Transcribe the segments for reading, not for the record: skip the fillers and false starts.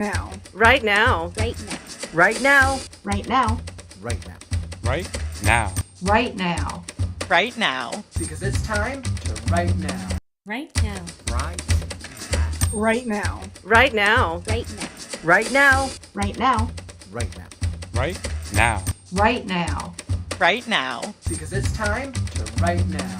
Now. Right now. Right now. Right now. Right now. Right now. Right now. Right now. Right now. Because it's time to right now. Right now. Right Right now. Right now. Right now. Right now. Right now. Right now. Right now. Right now. Right now. Because it's time to right now.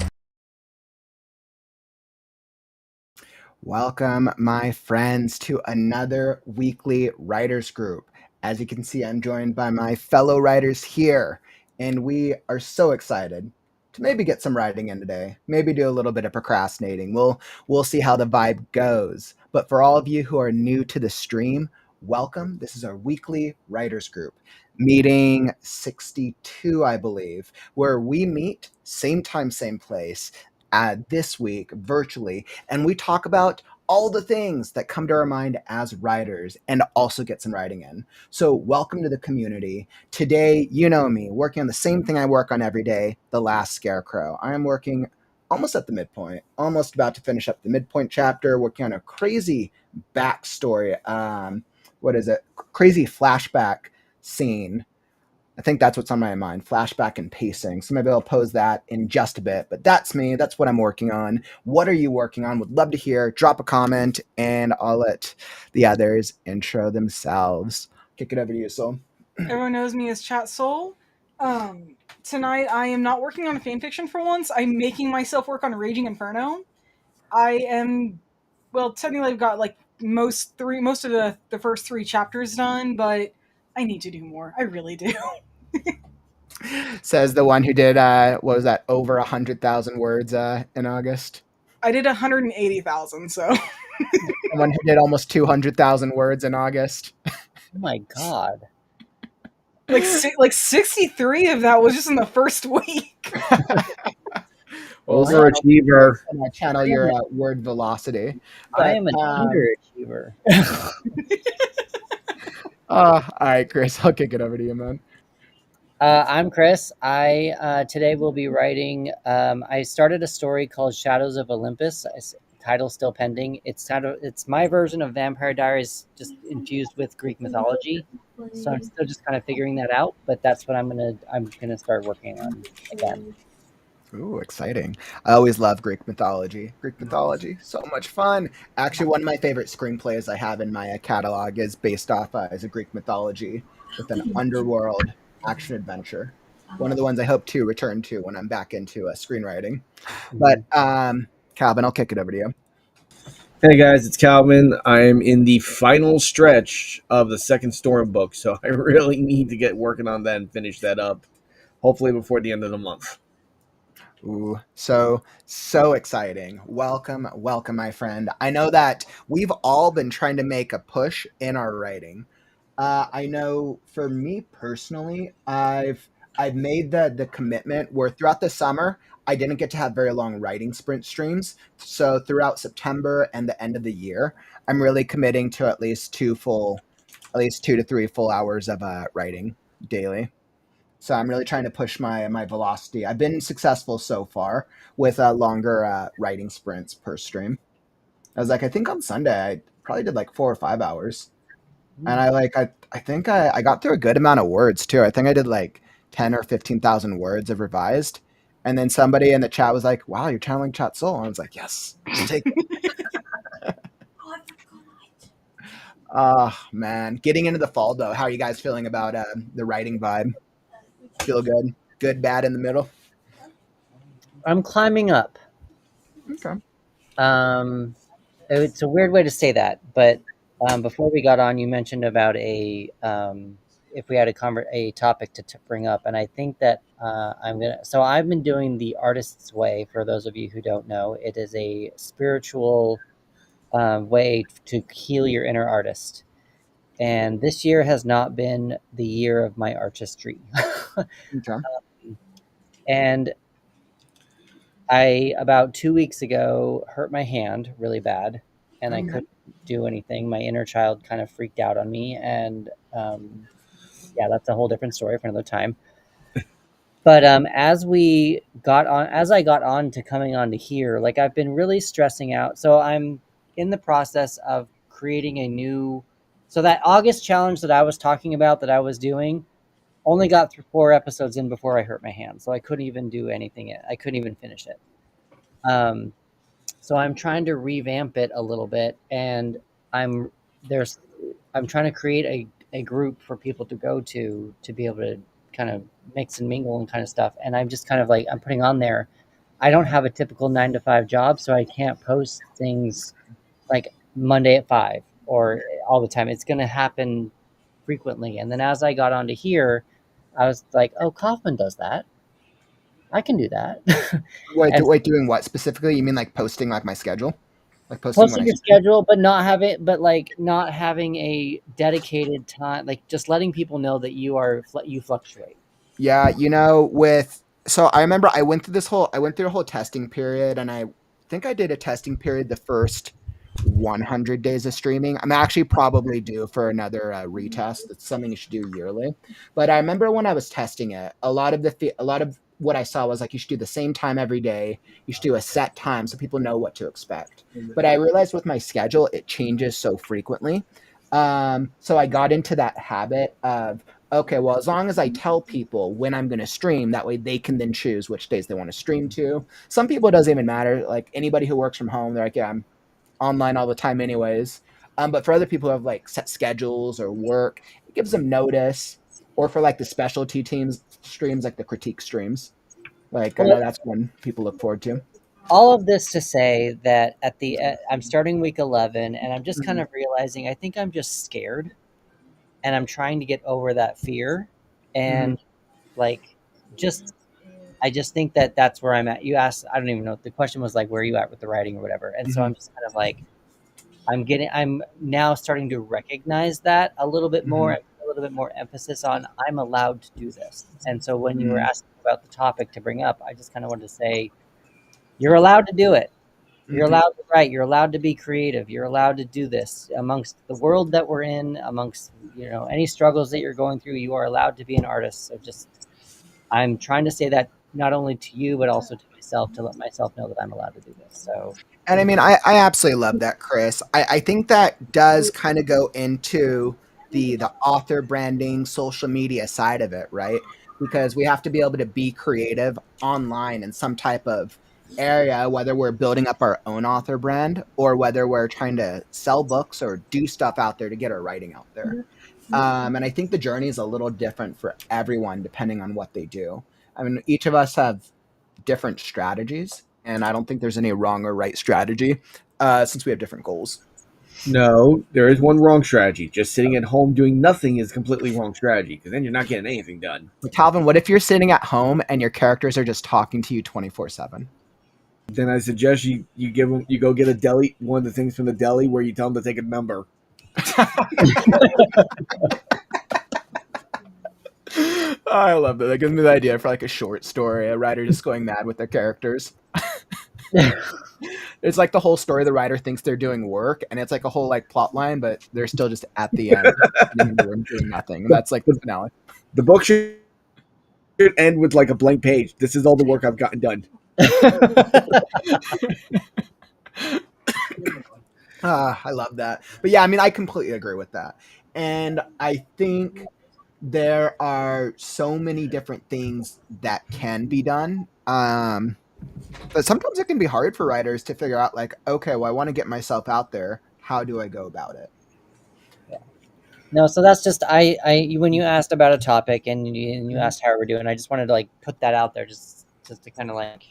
Welcome, my friends, to another weekly writers group. As you can see, I'm joined by my fellow writers here, and we are so excited to maybe get some writing in today, maybe do a little bit of procrastinating. We'll see how the vibe goes. But for all of you who are new to the stream, welcome. This is our weekly writers group, meeting 62, I believe, where we meet same time, same place. This week virtually, and we talk about all the things that come to our mind as writers and also get some writing in. So welcome to the community. Today, you know me, working on the same thing I work on every day, The Last Scarecrow. I am working almost at the midpoint, almost about to finish up the midpoint chapter, working on a crazy backstory, crazy flashback scene. I think that's what's on my mind, flashback and pacing. So maybe I'll pose that in just a bit, but that's me. That's what I'm working on. What are you working on? Would love to hear. Drop a comment and I'll let the others intro themselves. Kick it over to you, Soul. Everyone knows me as Chat Soul. Tonight I am not working on a fanfiction for once. I'm making myself work on Raging Inferno. Technically I've got like most of the first 3 chapters done, but I need to do more. I really do. Says the one who did, what was that, over 100,000 words in August? I did 180,000, so. The one who did almost 200,000 words in August. Oh my god. Like 63 of that was just in the first week. Overachiever. Channel your word velocity. I am an underachiever. All right, Chris, I'll kick it over to you, man. I'm Chris. I today will be writing. I started a story called Shadows of Olympus. Title still pending. It's my version of Vampire Diaries, just infused with Greek mythology. So I'm still just kind of figuring that out. But that's what I'm gonna start working on again. Ooh, exciting. I always love Greek mythology. Greek mythology, so much fun. Actually, one of my favorite screenplays I have in my catalog is based off as a Greek mythology with an underworld action adventure. One of the ones I hope to return to when I'm back into screenwriting. But Calvin, I'll kick it over to you. Hey guys, it's Calvin. I'm in the final stretch of the second Storm book, so I really need to get working on that and finish that up, hopefully before the end of the month. Ooh, so exciting. Welcome, my friend. I know that we've all been trying to make a push in our writing. I know for me personally, I've made the commitment where throughout the summer, I didn't get to have very long writing sprint streams. So throughout September and the end of the year, I'm really committing to at least 2 to 3 full hours of writing daily. So I'm really trying to push my velocity. I've been successful so far with longer writing sprints per stream. I think on Sunday I probably did like 4 or 5 hours, and I think I got through a good amount of words too. I think I did like 10 or 15,000 words of revised, and then somebody in the chat was like, "Wow, you're channeling Chat Soul." And I was like, "Yes, I'll take it." Oh man, getting into the fall though. How are you guys feeling about the writing vibe? Feel good? Good, bad, in the middle? I'm climbing up. Okay. It's a weird way to say that, but before we got on, you mentioned about if we had a topic to bring up, and I think that So I've been doing the Artist's Way. For those of you who don't know, it is a spiritual way to heal your inner artist. And this year has not been the year of my artistry. Okay. And I, about 2 weeks ago, hurt my hand really bad, and I couldn't do anything. My inner child kind of freaked out on me, and that's a whole different story for another time. But as I got on to coming on to here, like I've been really stressing out. So I'm in the process of creating a new So that August challenge that I was talking about that I was doing only got through 4 episodes in before I hurt my hand. So I couldn't even do anything yet. I couldn't even finish it. So I'm trying to revamp it a little bit, and I'm I'm trying to create a group for people to go to be able to kind of mix and mingle and kind of stuff. And I'm just kind of like, I'm putting on there, I don't have a typical 9 to 5 job, so I can't post things like Monday at 5 or all the time. It's going to happen frequently. And then as I got onto here, I was like, oh, Kaufman does that. I can do that. Wait, And doing what specifically? You mean like posting like my schedule? Like posting when posting I your stream? schedule, but like not having a dedicated time, like just letting people know that you fluctuate. Yeah, so I remember I went through a whole testing period, and I think I did a testing period the first 100 days of streaming. I'm actually probably due for another retest. It's something you should do yearly. But I remember when I was testing it, a lot of what I saw was like you should do the same time every day. You should do a set time so people know what to expect. But I realized with my schedule, it changes so frequently. So I got into that habit of, okay, well, as long as I tell people when I'm going to stream, that way they can then choose which days they want to stream to. Some people, it doesn't even matter. Like anybody who works from home, they're like, yeah, I'm online all the time anyways. But for other people who have like set schedules or work, it gives them notice. Or for like the specialty teams streams, like the critique streams, like I know Well, that's one people look forward to. all of this to say that I'm starting week 11, and I'm just kind of realizing I think I'm just scared, and I'm trying to get over that fear, and like just I just think that that's where I'm at. You asked, I don't even know. The question was like, where are you at with the writing or whatever? And so I'm just kind of like, I'm now starting to recognize that a little bit more, and a little bit more emphasis on I'm allowed to do this. And so when you were asking about the topic to bring up, I just kind of wanted to say, you're allowed to do it. You're allowed to write. You're allowed to be creative. You're allowed to do this amongst the world that we're in, amongst, any struggles that you're going through. You are allowed to be an artist. So I'm trying to say that not only to you, but also to myself, to let myself know that I'm allowed to do this. So, And I mean, I absolutely love that, Chris. I think that does kind of go into the author branding, social media side of it, right? Because we have to be able to be creative online in some type of area, whether we're building up our own author brand or whether we're trying to sell books or do stuff out there to get our writing out there. And I think the journey is a little different for everyone depending on what they do. I mean, each of us have different strategies, and I don't think there's any wrong or right strategy since we have different goals. No, there is one wrong strategy. Just sitting at home doing nothing is completely wrong strategy because then you're not getting anything done. But Calvin, what if you're sitting at home and your characters are just talking to you 24/7? Then I suggest you go get a deli, one of the things from the deli where you tell them to take a number. I love that. That gives me the idea for like a short story, a writer just going mad with their characters. It's like the whole story. The writer thinks they're doing work, and it's like a whole like plot line, but they're still just at the end in the room doing nothing. And that's like the finale. The book should end with like a blank page. This is all the work I've gotten done. I love that. But yeah, I mean, I completely agree with that. And I think there are so many different things that can be done. But sometimes it can be hard for writers to figure out, like, okay, well, I want to get myself out there. How do I go about it? yeah. No, so that's just when you asked about a topic and you asked how we're doing, I just wanted to like put that out there, just to kind of like,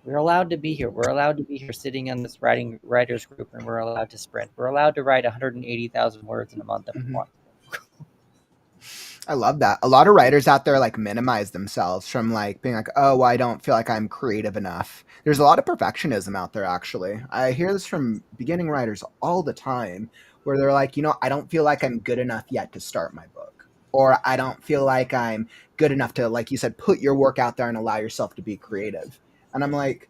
we're allowed to be here. We're allowed to be here sitting in this writers group, and we're allowed to sprint. We're allowed to write 180,000 words in a month if we want. I love that. A lot of writers out there like minimize themselves from like being like, oh, well, I don't feel like I'm creative enough. There's a lot of perfectionism out there, actually. I hear this from beginning writers all the time where they're like, I don't feel like I'm good enough yet to start my book. Or I don't feel like I'm good enough to, like you said, put your work out there and allow yourself to be creative. And I'm like,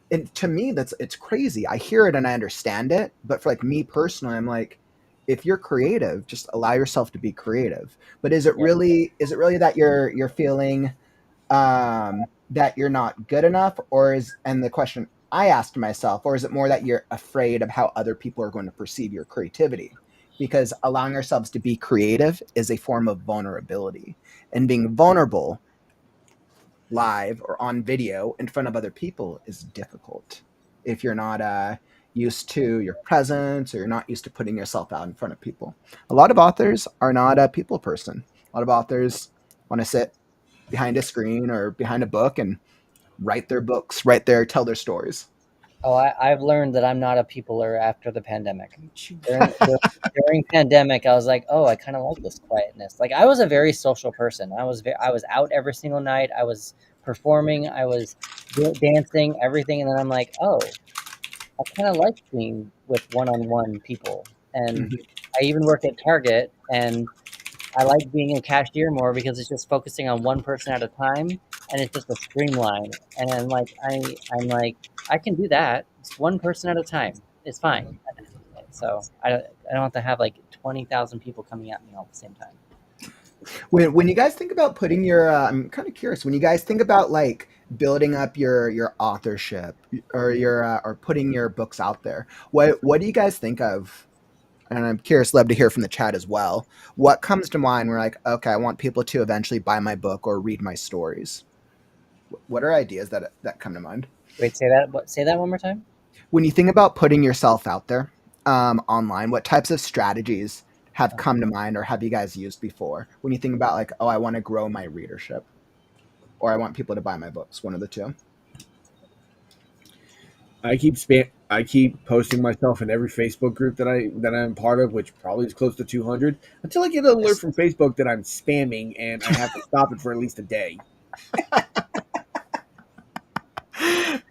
and to me, it's crazy. I hear it and I understand it. But for like me personally, I'm like, if you're creative, just allow yourself to be creative. But is it really that you're feeling that you're not good enough, and the question I asked myself, or is it more that you're afraid of how other people are going to perceive your creativity? because allowing ourselves to be creative is a form of vulnerability, and being vulnerable live or on video in front of other people is difficult if you're not used to your presence, or you're not used to putting yourself out in front of people. A lot of authors are not a people person. A lot of authors want to sit behind a screen or behind a book and write their books right there, tell their stories. Oh, I've learned that I'm not a peopler after the pandemic. Shoot. During pandemic, I was like, oh, I kind of like this quietness. Like, I was a very social person. I was out every single night. I was performing. I was dancing, everything. And then I'm like, oh, I kind of like being with one-on-one people. And Mhm. I even work at Target, and I like being a cashier more because it's just focusing on one person at a time, and it's just a streamline. And I'm like, I can do that. It's one person at a time. It's fine. So I don't have to have like 20,000 people coming at me all at the same time. When you guys think about putting your, I'm kind of curious. When you guys think about like building up your authorship, or your or putting your books out there, what do you guys think of? And I'm curious, love to hear from the chat as well. What comes to mind? We're like, okay, I want people to eventually buy my book or read my stories. What are ideas that come to mind? Wait, say that one more time. When you think about putting yourself out there online, what types of strategies have come to mind, or have you guys used before? When you think about like, oh, I want to grow my readership, or I want people to buy my books, one of the two. I keep posting myself in every Facebook group that I'm part of, which probably is close to 200, until I get an alert from Facebook that I'm spamming, and I have to stop it for at least a day.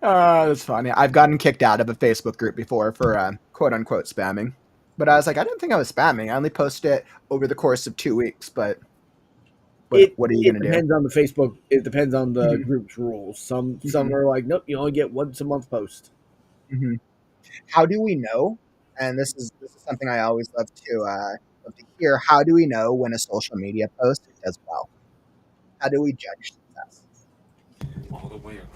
That's funny. I've gotten kicked out of a Facebook group before for quote unquote spamming, but I was like, I didn't think I was spamming. I only posted it over the course of 2 weeks, but what are you It gonna do? depends on the Facebook. It depends on the Mhm. group's rules. Some Mhm. are like, nope, you only get once a month post. Mhm. How do we know? And this is something I always love to hear. How do we know when a social media post does well? How do we judge success?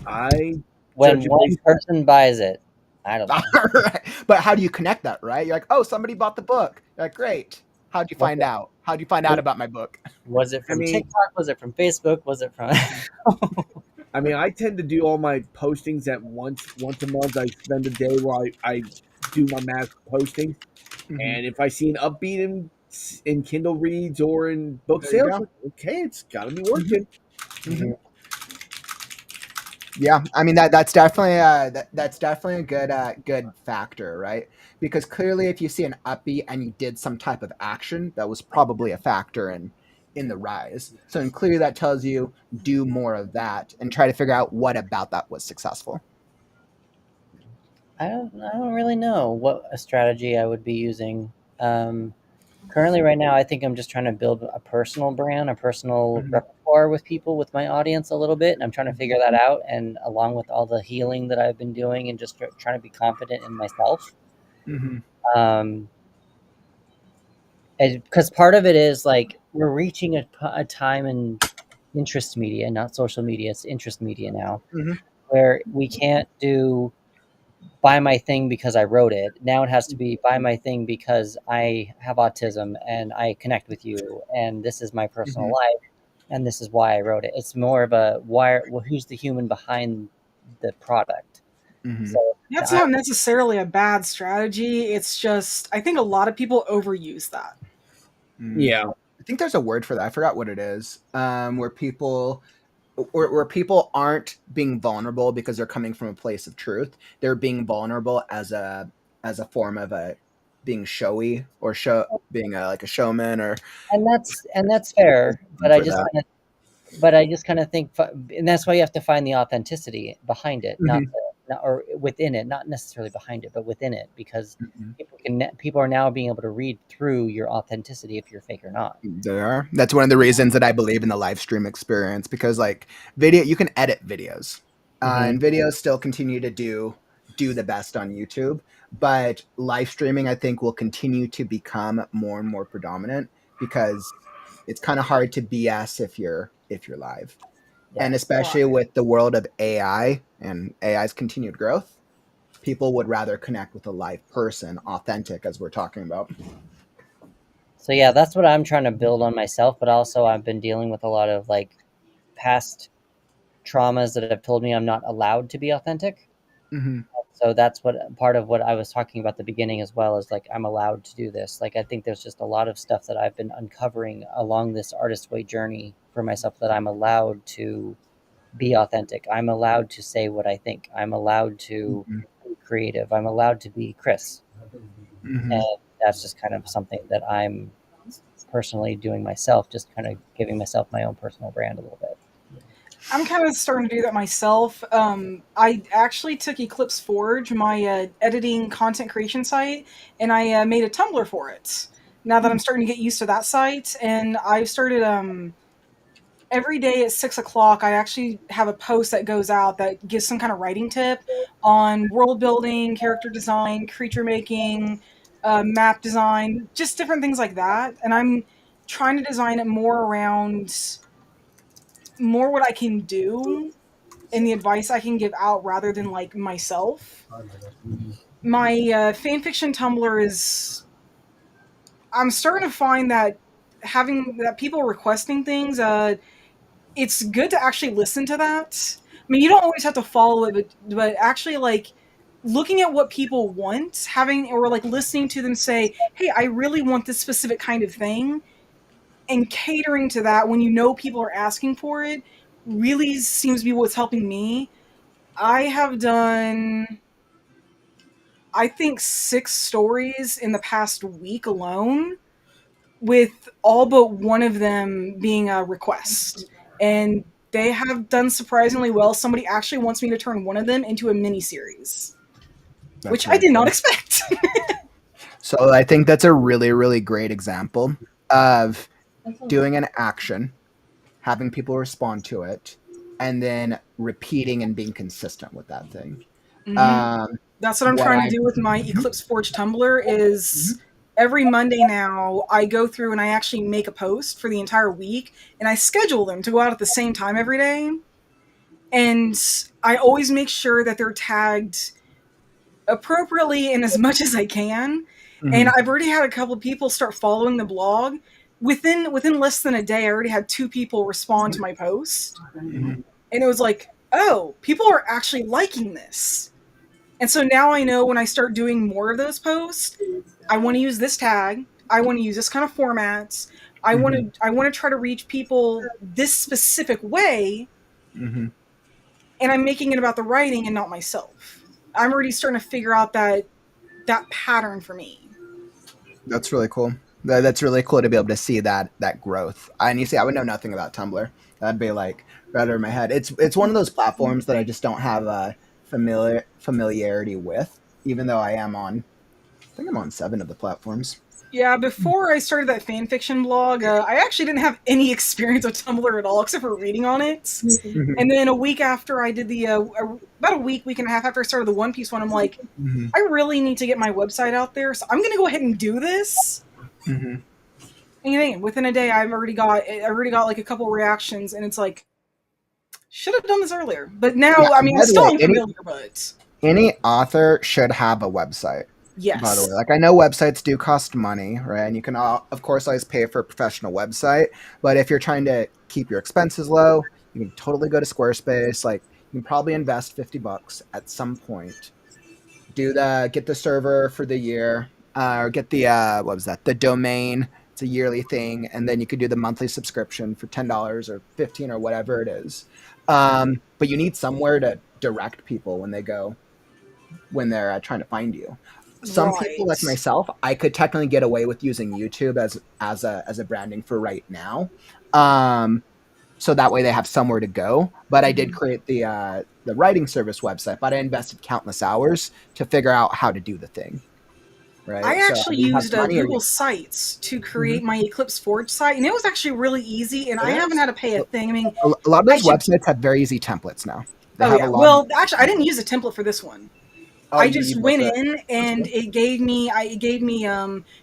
I When judge it one based. person buys it, I don't know. Right. But how do you connect that, right? You're like, oh, somebody bought the book. You're like, great. How'd you Was find it, out? How'd you find out about my book? was it I from mean, TikTok? Was it from Facebook? Was it from? I tend to do all my postings at once a month. I spend a day where I do my mass posting, Mhm. and if I see an upbeat in Kindle reads or in book There you sales, go. like, okay, it's got to be Mhm. working. Mhm. Yeah, I mean that's definitely that's definitely a good factor, right? Because clearly, if you see an upbeat and you did some type of action, that was probably a factor in the rise. So, and clearly, that tells you do more of that and try to figure out what about that was successful. I don't really know what a strategy I would be using. Currently, right now, I think I'm just trying to build a personal brand, a personal Mhm. repertoire with people, with my audience a little bit, and I'm trying to figure that out. And along with all the healing that I've been doing, and just trying to be confident in myself, Mhm. um, because part of it is like we're reaching a time in interest media, not social media. It's interest media now, Mhm. where we can't do buy my thing because I wrote it. Now it has to be buy my thing because I have autism and I connect with you, and this is my personal Mhm. life, and this is why I wrote it. It's more of a who's the human behind the product. Mhm. So That's I, not necessarily a bad strategy. It's just I think a lot of people overuse that. Mm. Yeah, I think there's a word for that. I forgot what it is. Where people aren't being vulnerable because they're coming from a place of truth. They're being vulnerable as a form of a being showy, or being like a showman, or and that's fair, but for that. I just kind of think, and that's why you have to find the authenticity behind it, Mhm. not or within it, not necessarily behind it, but within it, because Mhm. people are now being able to read through your authenticity if you're fake or not. They are. That's one of the reasons that I believe in the live stream experience, because like video, you can edit videos, Hmm. and videos still continue to do the best on YouTube. But live streaming, I think, will continue to become more and more predominant, because it's kind of hard to BS if you're live, and Yes. especially with the world of AI and AI's continued growth, people would rather connect with a live person, authentic, as we're talking about. So yeah, that's what I'm trying to build on myself, but also I've been dealing with a lot of like past traumas that have told me I'm not allowed to be authentic. Hmm. So that's what part of what I was talking about at the beginning as well, is like I'm allowed to do this. Like I think there's just a lot of stuff that I've been uncovering along this artist way journey for myself, that I'm allowed to be authentic. I'm allowed to say what I think. I'm allowed to Hmm. be creative. I'm allowed to be Chris. Hmm. And that's just kind of something that I'm personally doing myself, just kind of giving myself my own personal brand a little bit. I'm kind of starting to do that myself. I actually took Eclipse Forge, my editing content creation site, and I made a Tumblr for it. Now that I'm starting to get used to that site, and I've started every day at 6 o'clock, I actually have a post that goes out that gives some kind of writing tip on world building, character design, creature making, map design, just different things like that. And I'm trying to design it more around more what I can do and the advice I can give out rather than like myself. My fanfiction Tumblr is. I'm starting to find that having that people requesting things, it's good to actually listen to that. I mean, you don't always have to follow it, but actually like looking at what people want, having or like listening to them say, "Hey, I really want this specific kind of thing," and catering to that when you know people are asking for it really seems to be what's helping me. I have done, I think, 6 stories in the past week alone, with all but one of them being a request. And they have done surprisingly well. Somebody actually wants me to turn one of them into a mini series, That's which I really did cool. not expect. So I think that's a really, really great example of doing an action, having people respond to it, and then repeating and being consistent with that thing. Mhm. Um, That's what I'm what trying to I do with my Mhm. Eclipse Forge Tumblr is every Monday now I go through and I actually make a post for the entire week and I schedule them to go out at the same time every day. And I always make sure that they're tagged appropriately and as much as I can. And Mhm. I've already had a couple of people start following the blog. Within less than a day, I already had 2 people respond to my post. Mhm. And it was like, oh, people are actually liking this. And so now I know when I start doing more of those posts, I want to use this tag. I want to use this kind of formats. Mhm. I want to try to reach people this specific way, Mhm. and I'm making it about the writing and not myself. I'm already starting to figure out that pattern for me. That's really cool. That's really cool to be able to see that growth. And you see, I would know nothing about Tumblr. That'd be like right over my head. It's one of those platforms that I just don't have a familiarity with, even though I am on. I think I'm on 7 of the platforms. Yeah, before I started that fanfiction blog, I actually didn't have any experience with Tumblr at all, except for reading on it. Mhm. And then a week after I did about a week and a half after I started the One Piece one, I'm like, Mhm. I really need to get my website out there, so I'm gonna go ahead and do this. Mhm. And you think, within a day, I already got like a couple reactions, and it's like, should have done this earlier. But Yeah. now, I mean, By it's the still way, unfamiliar, but any author should have a website. By the way, yes. like I know websites do cost money, right? And you can, of course, always pay for a professional website. But if you're trying to keep your expenses low, you can totally go to Squarespace. Like you can probably invest $50 at some point. Get the server for the year, or get the what was that? The domain. It's a yearly thing, and then you could do the monthly subscription for $10 or 15 or whatever it is. But you need somewhere to direct people when they're trying to find you. Some people like Right. myself, I could technically get away with using YouTube as a branding for right now. Um, so that way they have somewhere to go. But I did create the writing service website, but I invested countless hours to figure out how to do the thing. I Right. So actually you have used the money or Google you. Sites to Mhm. create my Eclipse Forge site, and it was actually really easy, and It I haven't is. had to pay a thing. I mean, A lot of I those should. websites have very easy templates now. They Oh have a yeah. lot of Well, actually, I didn't use a template for this one. oh I you just built went it. in That's and cool. it gave me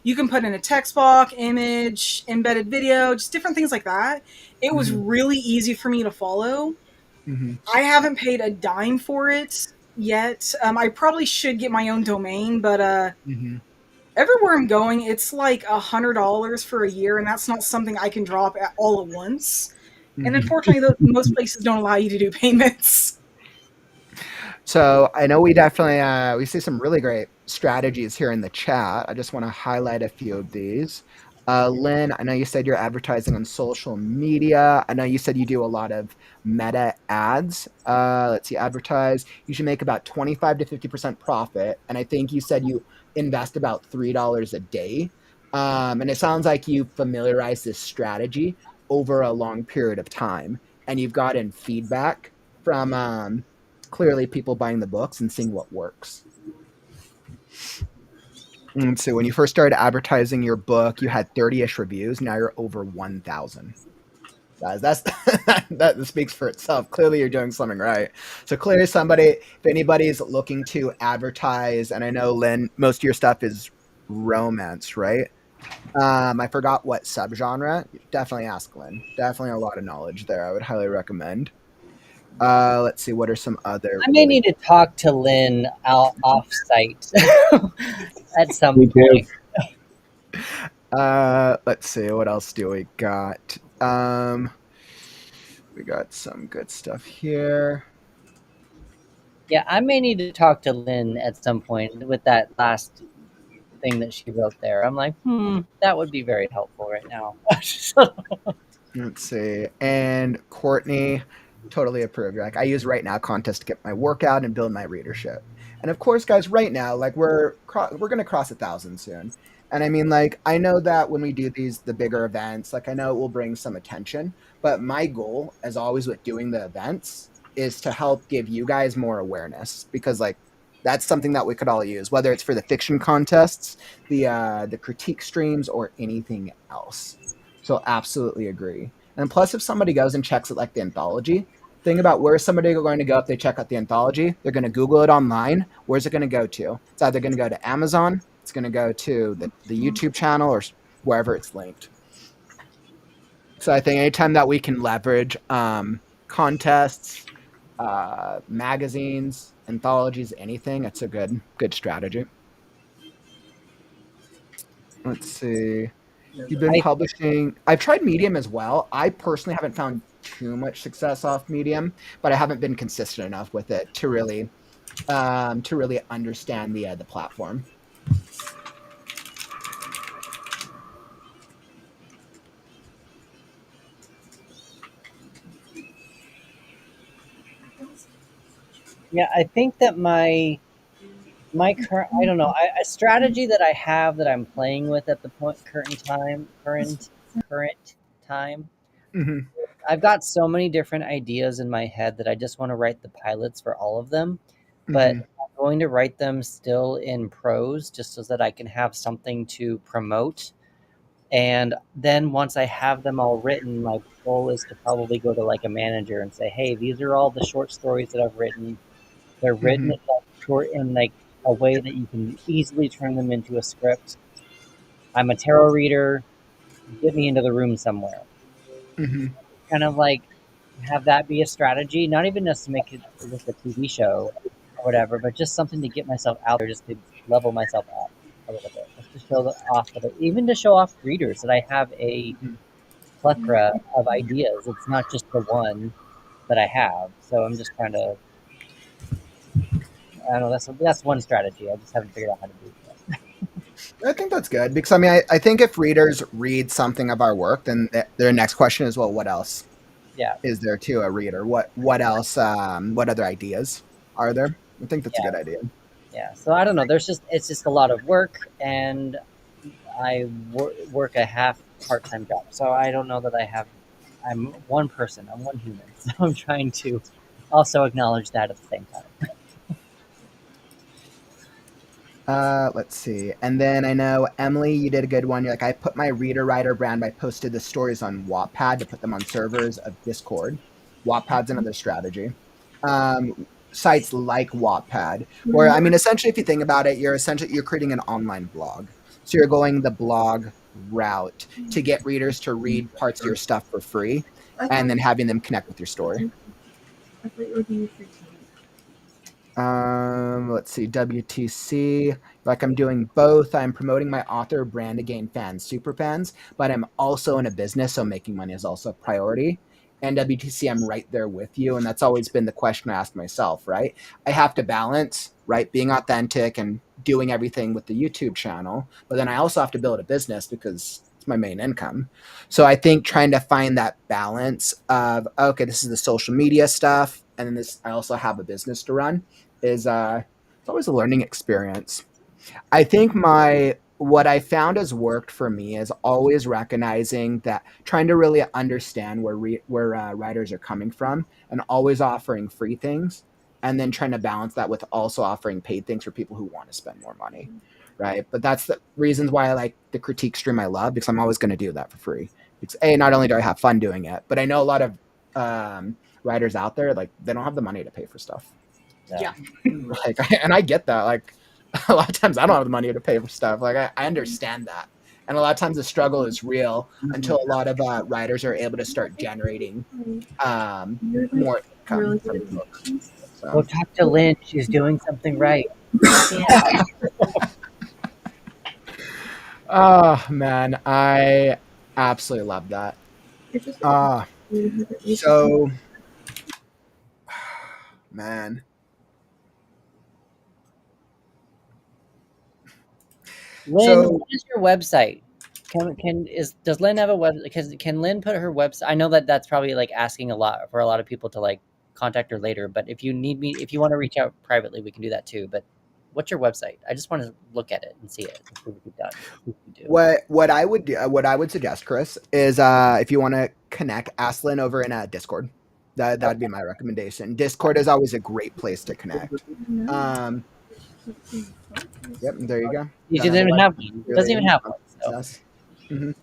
you can put in a text box, image, embedded video, just different things like that. It was Hmm. really easy for me to follow. Hmm. I haven't paid a dime for it yet. I probably should get my own domain, but Hmm. Everywhere I'm going, it's like $100 for a year, and that's not something I can drop all at once. And Mhm. unfortunately, most places don't allow you to do payments. So I know we definitely we see some really great strategies here in the chat. I just want to highlight a few of these. Lynn, I know you said you're advertising on social media. I know you said you do a lot of meta ads. Let's see, advertise. You should make about 25 to 50% profit. And I think you said you invest about $3 a day. And it sounds like you familiarize this strategy over a long period of time. And you've gotten feedback from clearly people buying the books and seeing what works. And so when you first started advertising your book, you had 30-ish reviews. Now you're over 1,000. That's that speaks for itself. Clearly, you're doing something right. So clearly, if anybody's looking to advertise, and I know Lynn, most of your stuff is romance, right? I forgot what subgenre. Definitely ask Lynn. Definitely a lot of knowledge there. I would highly recommend. Let's see, what are some other I may need to talk to Lynn out off site at some Me too. point. Let's see, what else do we got? We got some good stuff here. Yeah, I may need to talk to Lynn at some point with that last thing that she wrote there. I'm like, that would be very helpful right now. Let's see. And Courtney, totally approved. Like, I use Right Now contest to get my workout and build my readership. And of course, guys, right now, like we're gonna cross 1,000 soon. And I mean, like, I know that when we do the bigger events, like I know it will bring some attention, but my goal, as always with doing the events, is to help give you guys more awareness because like that's something that we could all use, whether it's for the fiction contests, the critique streams, or anything else. So absolutely agree. And plus, if somebody goes and checks it like the anthology, think about where is somebody going to go if they check out the anthology. They're going to Google it online. Where's it going to go to? It's either going to go to Amazon, it's going to go to the YouTube channel, or wherever it's linked. So I think anytime that we can leverage contests, magazines, anthologies, anything, it's a good strategy. Let's see. You've been publishing. I've tried Medium as well. I personally haven't found too much success off Medium, but I haven't been consistent enough with it to really understand the platform. Yeah, I think that my current, I don't know, a strategy that I have that I'm playing with at the current time. Mm-hmm. I've got so many different ideas in my head that I just want to write the pilots for all of them, but I'm going to write them still in prose just so that I can have something to promote. And then once I have them all written, my goal is to probably go to like a manager and say, hey, these are all the short stories that I've written. They're written in short in like a way that you can easily turn them into a script. I'm a tarot reader. Get me into the room somewhere. Kind of like have that be a strategy, not even just to make it with a TV show or whatever, but just something to get myself out there, just to level myself up a little bit, just to show off of it, even to show off readers that I have a plethora of ideas. It's not just the one that I have. So I'm just trying to. I don't know. That's one strategy. I just haven't figured out how to do it yet. I think that's good because I mean I think if readers read something of our work, then their next question is, well, what else? Yeah. Is there to a reader? What else? What other ideas are there? I think that's a good idea. Yeah. So I don't know. It's just a lot of work, and I work a half part-time job. So I don't know that I'm one person. I'm one human. So I'm trying to also acknowledge that at the same time. Let's see. And then I know, Emily, you did a good one. You're like, I put my reader writer brand. I posted the stories on Wattpad to put them on servers of Discord. Wattpad's another strategy. Sites like Wattpad, where, I mean, essentially, if you think about it, you're creating an online blog. So you're going the blog route to get readers to read parts of your stuff for free and then having them connect with your story. Let's see, WTC. Like I'm doing both. I'm promoting my author brand to gain fans, super fans, but I'm also in a business, so making money is also a priority. And WTC, I'm right there with you. And that's always been the question I ask myself, right? I have to balance, right, being authentic and doing everything with the YouTube channel, but then I also have to build a business because it's my main income. So I think trying to find that balance of, okay, this is the social media stuff, and then this, I also have a business to run, is it's always a learning experience. I think my what I found has worked for me is always recognizing that trying to really understand where writers are coming from and always offering free things, and then trying to balance that with also offering paid things for people who want to spend more money, right? But that's the reasons why I like the critique stream. I love because I'm always going to do that for free. Because not only do I have fun doing it, but I know a lot of writers out there, like they don't have the money to pay for stuff. Yeah. Like, and I get that. Like, a lot of times I don't have the money to pay for stuff. Like, I understand that. And a lot of times the struggle is real until a lot of writers are able to start generating more income from the books. Go talk to Lynn. She's doing something right. Oh man, I absolutely love that. So man. Lynn, So what is your website? Does Lynn have a web? Can Lynn put her website? I know that that's probably like asking a lot for a lot of people to like contact her later. But if you need me, if you want to reach out privately, we can do that too. But what's your website? I just want to look at it and see it. And see what we've done. what I would do, what I would suggest, Chris, is if you want to connect, ask Lynn over in Discord. That'd be my recommendation. Discord is always a great place to connect. Yep, there you go. You doesn't even have one. Doesn't even have one. So.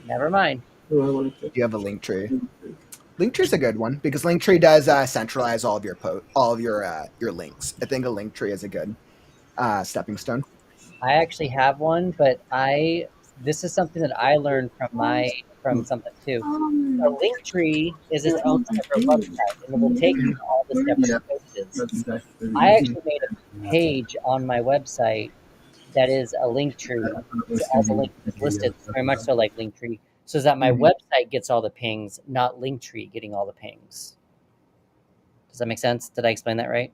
Never mind. Do you have a link tree? Linktree is a good one because Linktree does centralize all of your your links. I think a Linktree is a good stepping stone. I actually have one, but this is something that I learned from something too. A link tree is its own separate website, and it will take you to all the separate pages. I actually made a page on my website that is a link tree. All the links listed, very much so like Linktree, so that my website gets all the pings, not Linktree getting all the pings. Does that make sense? Did I explain that right?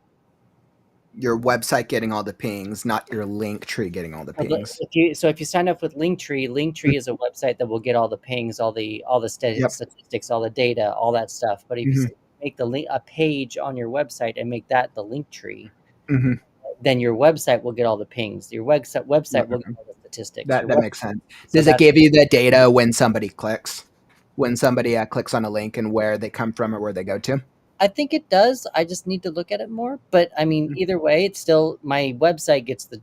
Your website getting all the pings, not your link tree getting all the pings. If you sign up with Linktree is a website that will get all the pings, all the statistics, all the data, all that stuff. But if you make a page on your website and make that the Linktree, then your website will get all the pings. Your website will get all the statistics. That makes sense. Does it give you the data when somebody clicks? When somebody clicks on a link and where they come from or where they go to? I think it does. I just need to look at it more. But I mean, either way, it's still my website gets the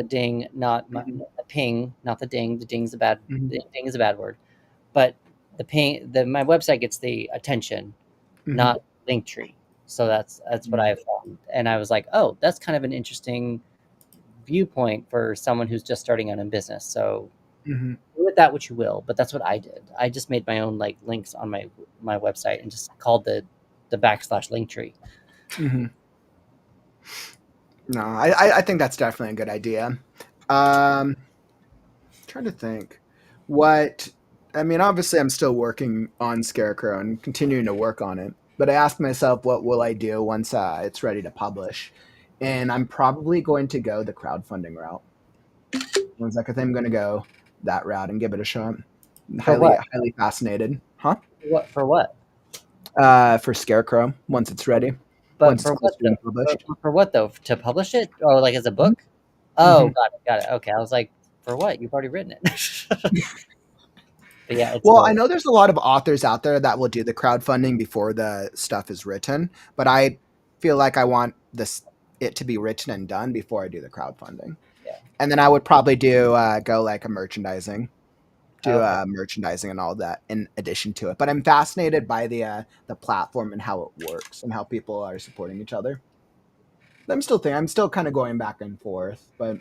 ding, not the ping, not the ding. The ding's a bad the ding is a bad word. But the ping, my website gets the attention, not Linktree. So that's what I found. And I was like, oh, that's kind of an interesting viewpoint for someone who's just starting out in business. So do with that what you will. But that's what I did. I just made my own like links on my website and just called the /Linktree. No, I think that's definitely a good idea. Trying to think obviously I'm still working on Scarecrow and continuing to work on it, but I asked myself, what will I do once it's ready to publish? And I'm probably going to go the crowdfunding route. I was like, I think I'm going to go that route and give it a shot. Highly fascinated. Huh? For what? For Scarecrow once it's ready. But for what though? To publish it or like as a book? Oh, got it. Okay, I was like, for what? You've already written it. But yeah. I know there's a lot of authors out there that will do the crowdfunding before the stuff is written, but I feel like I want it to be written and done before I do the crowdfunding. Yeah. And then I would probably go like a merchandising. Merchandising and all that in addition to it, but I'm fascinated by the platform and how it works and how people are supporting each other. I'm still kind of going back and forth, but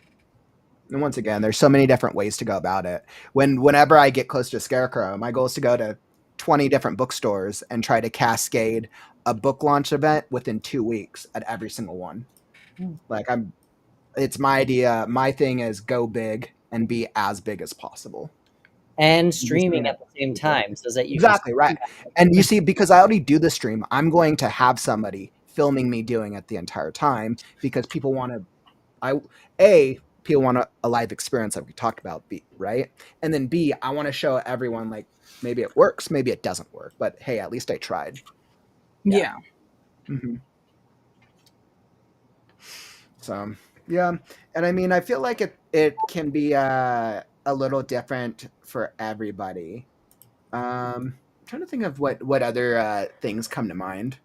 once again, there's so many different ways to go about it. Whenever I get close to Scarecrow, my goal is to go to 20 different bookstores and try to cascade a book launch event within 2 weeks at every single one. Like it's my idea. My thing is go big and be as big as possible. And streaming at the same time so that you Exactly, can right. And you see, because I already do the stream, I'm going to have somebody filming me doing it the entire time because people want people want a live experience like we talked about, B, right? And then B, I want to show everyone like maybe it works, maybe it doesn't work, but hey, at least I tried. Yeah. Mm-hmm. So yeah, and I mean, I feel like it can be a little different for everybody. I'm trying to think of what other things come to mind.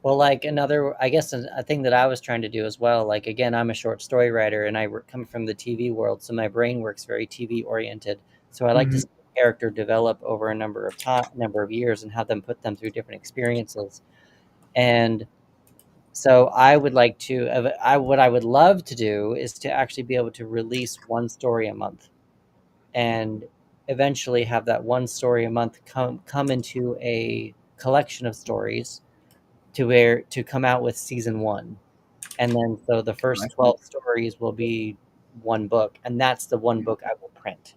Well, like another, I guess a thing that I was trying to do as well, like again, I'm a short story writer and I come from the TV world, so my brain works very TV oriented. So I like to see a character develop over a number of years and have them put them through different experiences. And so I would like to, what I would love to do is to actually be able to release one story a month, and eventually have that one story a month come into a collection of stories to come out with season 1. And then so the first 12 stories will be one book, and that's the one book I will print.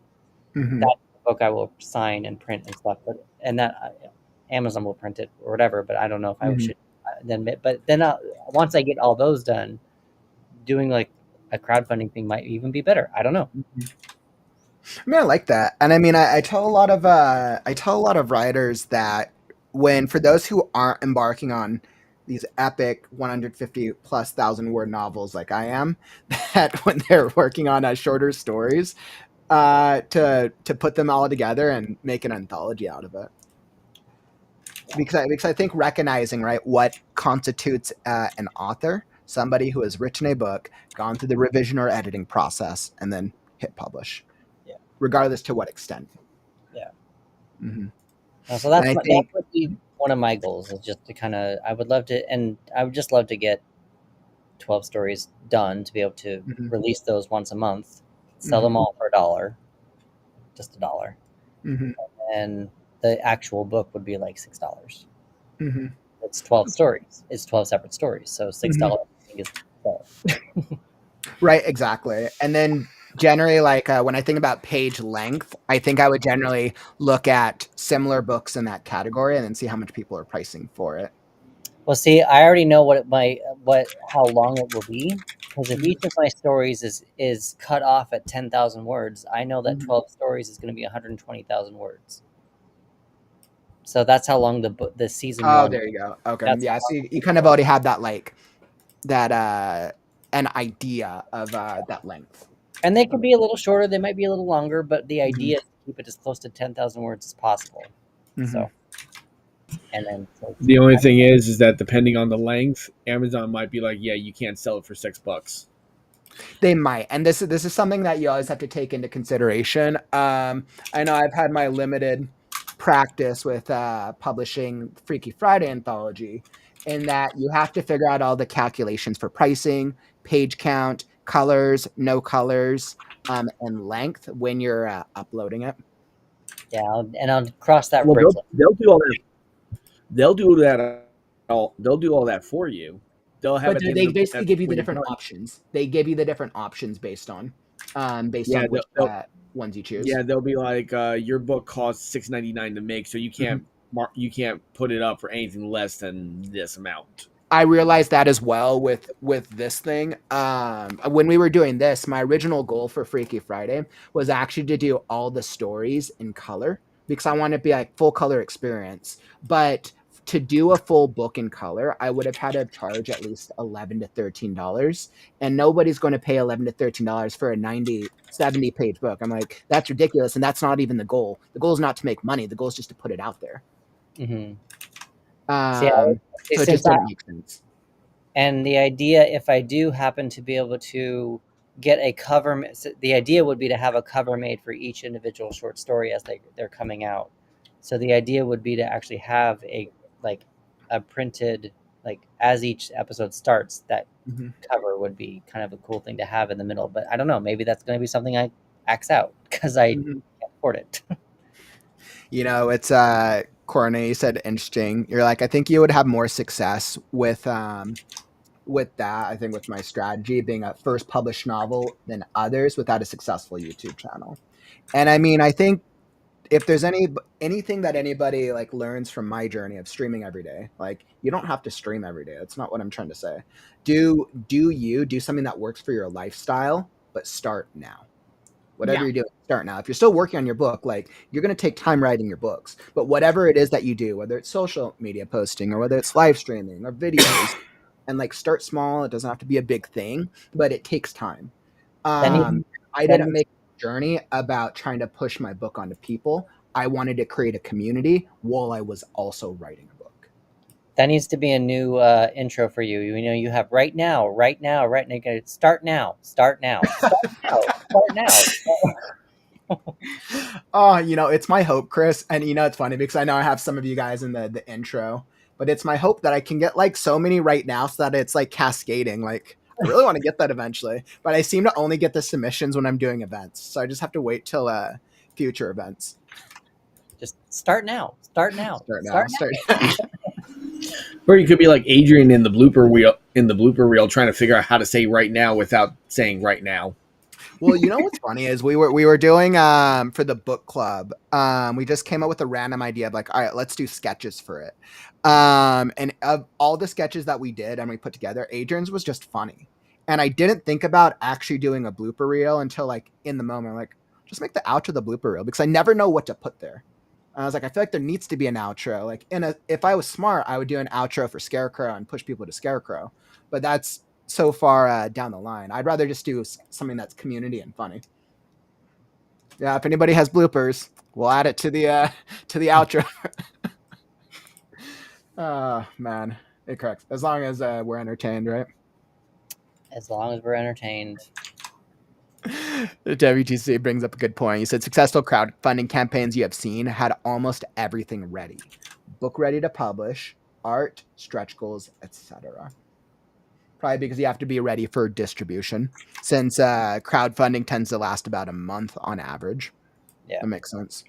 Mm-hmm. That's the book I will sign and print and stuff. But and that Amazon will print it or whatever. But I don't know if I should then. But then once I get all those done, doing like a crowdfunding thing might even be better. I don't know. I mean, I like that, and I mean, I tell a lot of writers that for those who aren't embarking on these epic 150 plus thousand word novels like I am, that when they're working on shorter stories, to put them all together and make an anthology out of it. Because I think recognizing right what constitutes an author, somebody who has written a book, gone through the revision or editing process, and then hit publish. Regardless to what extent. Yeah. Mm-hmm. So that would be one of my goals, is just to kind of, I would just love to get 12 stories done to be able to release those once a month, sell them all for $1, just $1. And the actual book would be like $6. It's 12 stories. It's 12 separate stories. So $6 I think is fair. Right, exactly. And then generally, like when I think about page length, I think I would generally look at similar books in that category and then see how much people are pricing for it. Well, see, I already know how long it will be, because if each of my stories is cut off at 10,000 words, I know that 12 stories is going to be 120,000 words. So that's how long the season. Oh, there you go. Okay, yeah. So you kind of already have that an idea of that length. And they could be a little shorter, they might be a little longer, but the idea is to keep it as close to 10,000 words as possible. So, and then the only thing is that depending on the length, Amazon might be like, yeah, you can't sell it for $6. They might, and this is something that you always have to take into consideration. I know I've had my limited practice with publishing Freaky Friday anthology, in that you have to figure out all the calculations for pricing, page count, colors, no colors, and length when you're uploading it. Yeah, I'll cross that bridge. They'll do all that. They'll do that. They'll do all that for you. They'll have. But they basically give you the different options. They give you the different options based on which ones you choose. Yeah, they'll be like, your book costs $6.99 to make, so you can't put it up for anything less than this amount. I realized that as well with this thing. When we were doing this, my original goal for Freaky Friday was actually to do all the stories in color, because I want it to be like full color experience. But to do a full book in color, I would have had to charge at least $11 to $13, and nobody's going to pay $11 to $13 for a 70 page book. I'm like, that's ridiculous, and that's not even the goal. The goal is not to make money. The goal is just to put it out there. So it just doesn't make sense. And the idea, if I do happen to be able to get a cover, the idea would be to have a cover made for each individual short story as they're coming out. So the idea would be to actually have a printed like as each episode starts, that Mhm. cover would be kind of a cool thing to have in the middle. But I don't know, maybe that's going to be something I axe out because I Mhm. can't afford it. You know, it's Courtney, you said interesting. You're like, I think you would have more success with that. I think with my strategy being a first published novel than others without a successful YouTube channel. And I mean, I think if there's anything that anybody like learns from my journey of streaming every day, like you don't have to stream every day. That's not what I'm trying to say. Do something that works for your lifestyle, but start now. Whatever Yeah. you're doing, start now. If you're still working on your book, like you're going to take time writing your books. But whatever it is that you do, whether it's social media posting or whether it's live streaming or videos, and like start small. It doesn't have to be a big thing, but it takes time. Then Um, you, I then didn't make a journey about trying to push my book onto people. I wanted to create a community while I was also writing a book. that needs to be a new intro for you. You know, you have right now, right now, right now. Start now, start now, start now, start now. Oh, you know, it's my hope, Chris. And you know, it's funny because I know I have some of you guys in the intro, but it's my hope that I can get like so many right now so that it's like cascading. Like I really want to get that eventually, but I seem to only get the submissions when I'm doing events. So I just have to wait till future events. Just start now, start now, Start now. start Start. Or you could be like Adrian in the blooper reel, trying to figure out how to say right now without saying right now. Well, you know what's funny is we were doing for the book club. We just came up with a random idea of like, all right, let's do sketches for it. And of all the sketches that we did and we put together, Adrian's was just funny. And I didn't think about actually doing a blooper reel until like in the moment, like just make the outro the blooper reel because I never know what to put there. I was like, I feel like there needs to be an outro. Like if I was smart, I would do an outro for Scarecrow and push people to Scarecrow. But that's so far down the line. I'd rather just do something that's community and funny. Yeah, if anybody has bloopers, we'll add it to the outro. Oh man, it corrects. As long as we're entertained, right? As long as we're entertained. The WTC brings up a good point. You said successful crowdfunding campaigns you have seen had almost everything ready. Book ready to publish, art, stretch goals, etc. Probably because you have to be ready for distribution, since crowdfunding tends to last about a month on average. Yeah, that makes sense.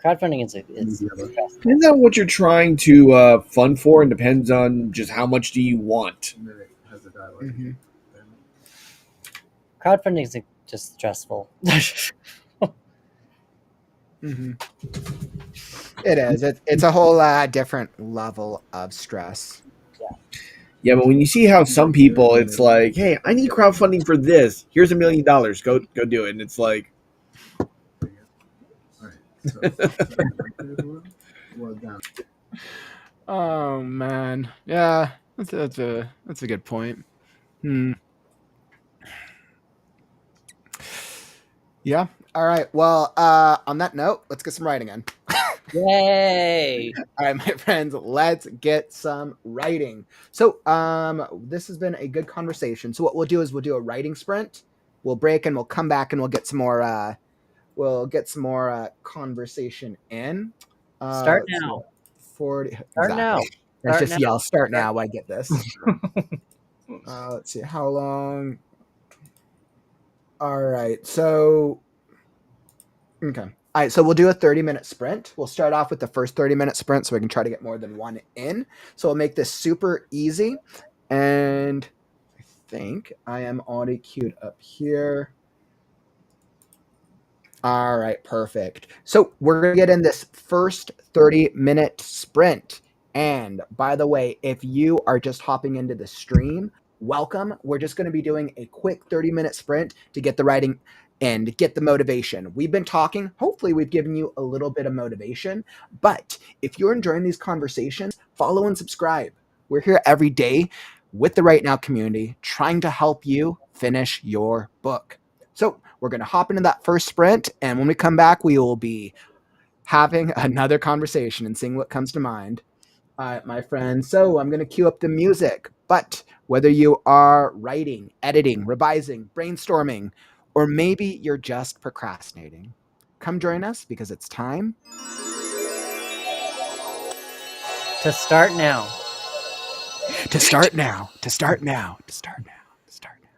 crowdfunding is stressful. Depends on what you're trying to fund for, and depends on just how much do you want. Mm-hmm. Crowdfunding is just stressful. Mm-hmm. It is. It's a whole different level of stress. Yeah, but when you see how some people, it's like, hey, I need crowdfunding for this. Here's $1 million. Go do it. And it's like, Oh man, yeah, that's a good point. Yeah. All right. Well, on that note, let's get some writing in. Yay! All right, my friends, let's get some writing. So, this has been a good conversation. So what we'll do is we'll do a writing sprint. We'll break and we'll come back and we'll get some more. We'll get some more conversation in. Start now. 40. Start exactly. now. Let's Start just now. yell. Start now. I get this. Let's see how long. All right. So. Okay. All right, so we'll do a 30-minute sprint. We'll start off with the first 30-minute sprint so we can try to get more than one in. So we'll make this super easy. And I think I am already queued up here. All right, perfect. So we're going to get in this first 30-minute sprint. And by the way, if you are just hopping into the stream, welcome. We're just going to be doing a quick 30-minute sprint to get the writing and get the motivation. We've been talking. Hopefully, we've given you a little bit of motivation. But if you're enjoying these conversations, follow and subscribe. We're here every day with the Right Now community, trying to help you finish your book. So we're going to hop into that first sprint. And when we come back, we will be having another conversation and seeing what comes to mind. All right, my friends. So I'm going to cue up the music. But whether you are writing, editing, revising, brainstorming, or maybe you're just procrastinating, come join us because it's time to start now. To start now. To start now. To start now. To start now.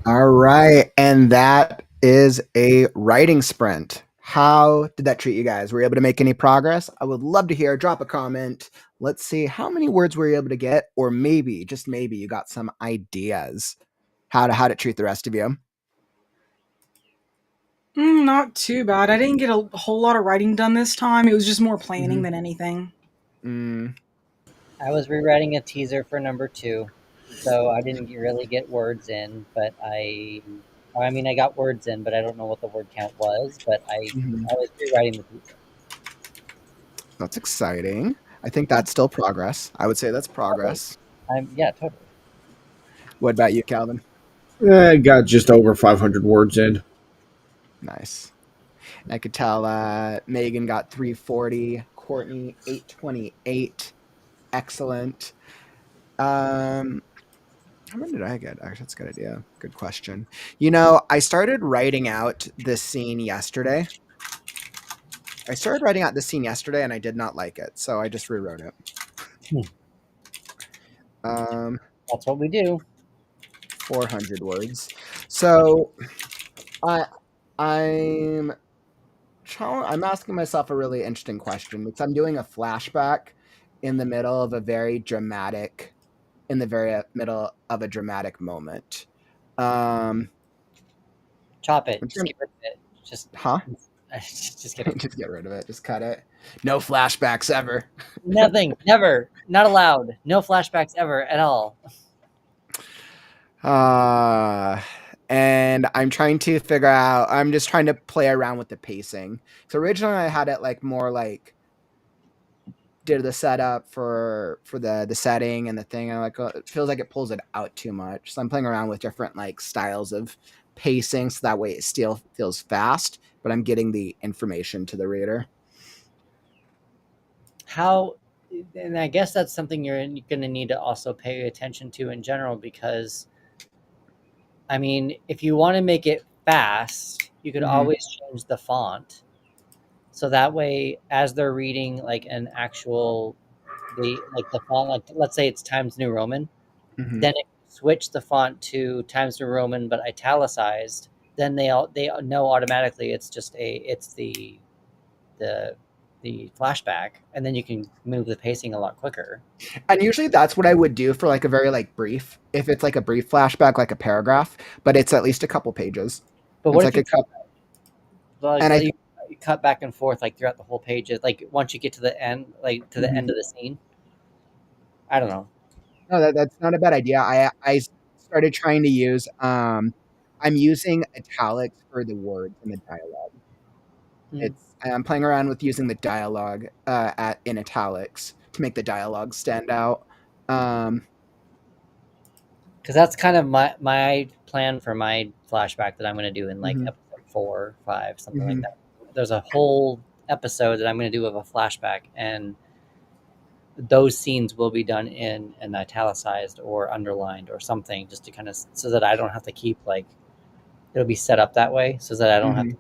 All right, and that is a writing sprint. How did that treat you guys? Were you able to make any progress? I would love to hear. Drop a comment. Let's see how many words were you able to get, or maybe, just maybe, you got some ideas how to treat the rest of you. Not too bad. I didn't get a whole lot of writing done this time. It was just more planning Mhm. than anything. I was rewriting a teaser for number 2, so I didn't really get words in, but I mean, I got words in, but I don't know what the word count was, but Mhm. I was rewriting the teaser. That's exciting. I think that's still progress. I would say that's progress. Yeah, totally. What about you, Calvin? I got just over 500 words in. Nice. I could tell Megan got 340, Courtney 828. Excellent. How many did I get? Actually, that's a good idea. Good question. I started writing out this scene yesterday. And I did not like it, so I just rewrote it. That's what we do. 400 words. So I'm asking myself a really interesting question because I'm doing a flashback in the middle of a very dramatic moment. Chop it. I'm Just trying- get rid of it. Just huh? just kidding. Just get rid of it. Just cut it. No flashbacks ever. Nothing. Never. Not allowed. No flashbacks ever at all. And I'm trying to figure out. I'm just trying to play around with the pacing. So originally I had it like more like did the setup for the setting and the thing, and it feels like it pulls it out too much. So I'm playing around with different like styles of pacing, so that way it still feels fast, but I'm getting the information to the reader. And I guess that's something you're going to need to also pay attention to in general, because I mean, if you want to make it fast, you could always change the font. So that way, as they're reading like an actual, like the font, like let's say it's Times New Roman, then if you switch the font to Times New Roman but italicized, then they know automatically it's the flashback, and then you can move the pacing a lot quicker. And usually that's what I would do for like a very like brief, if it's like a brief flashback, like a paragraph, but it's at least a couple pages. But It's what like if you a couple. like, And I you cut back and forth like throughout the whole page, like once you get to the end, like to the end of the scene? I don't know. No, that's not a bad idea. I started trying to use I'm using italics for the words in the dialogue. I'm playing around with using the dialogue in italics to make the dialogue stand out. Because that's kind of my plan for my flashback that I'm going to do in like episode 4, 5, something like that. There's a whole episode that I'm going to do of a flashback, and those scenes will be done in an italicized or underlined or something, just to kind of, so that I don't have to keep like, it'll be set up that way so that I don't have to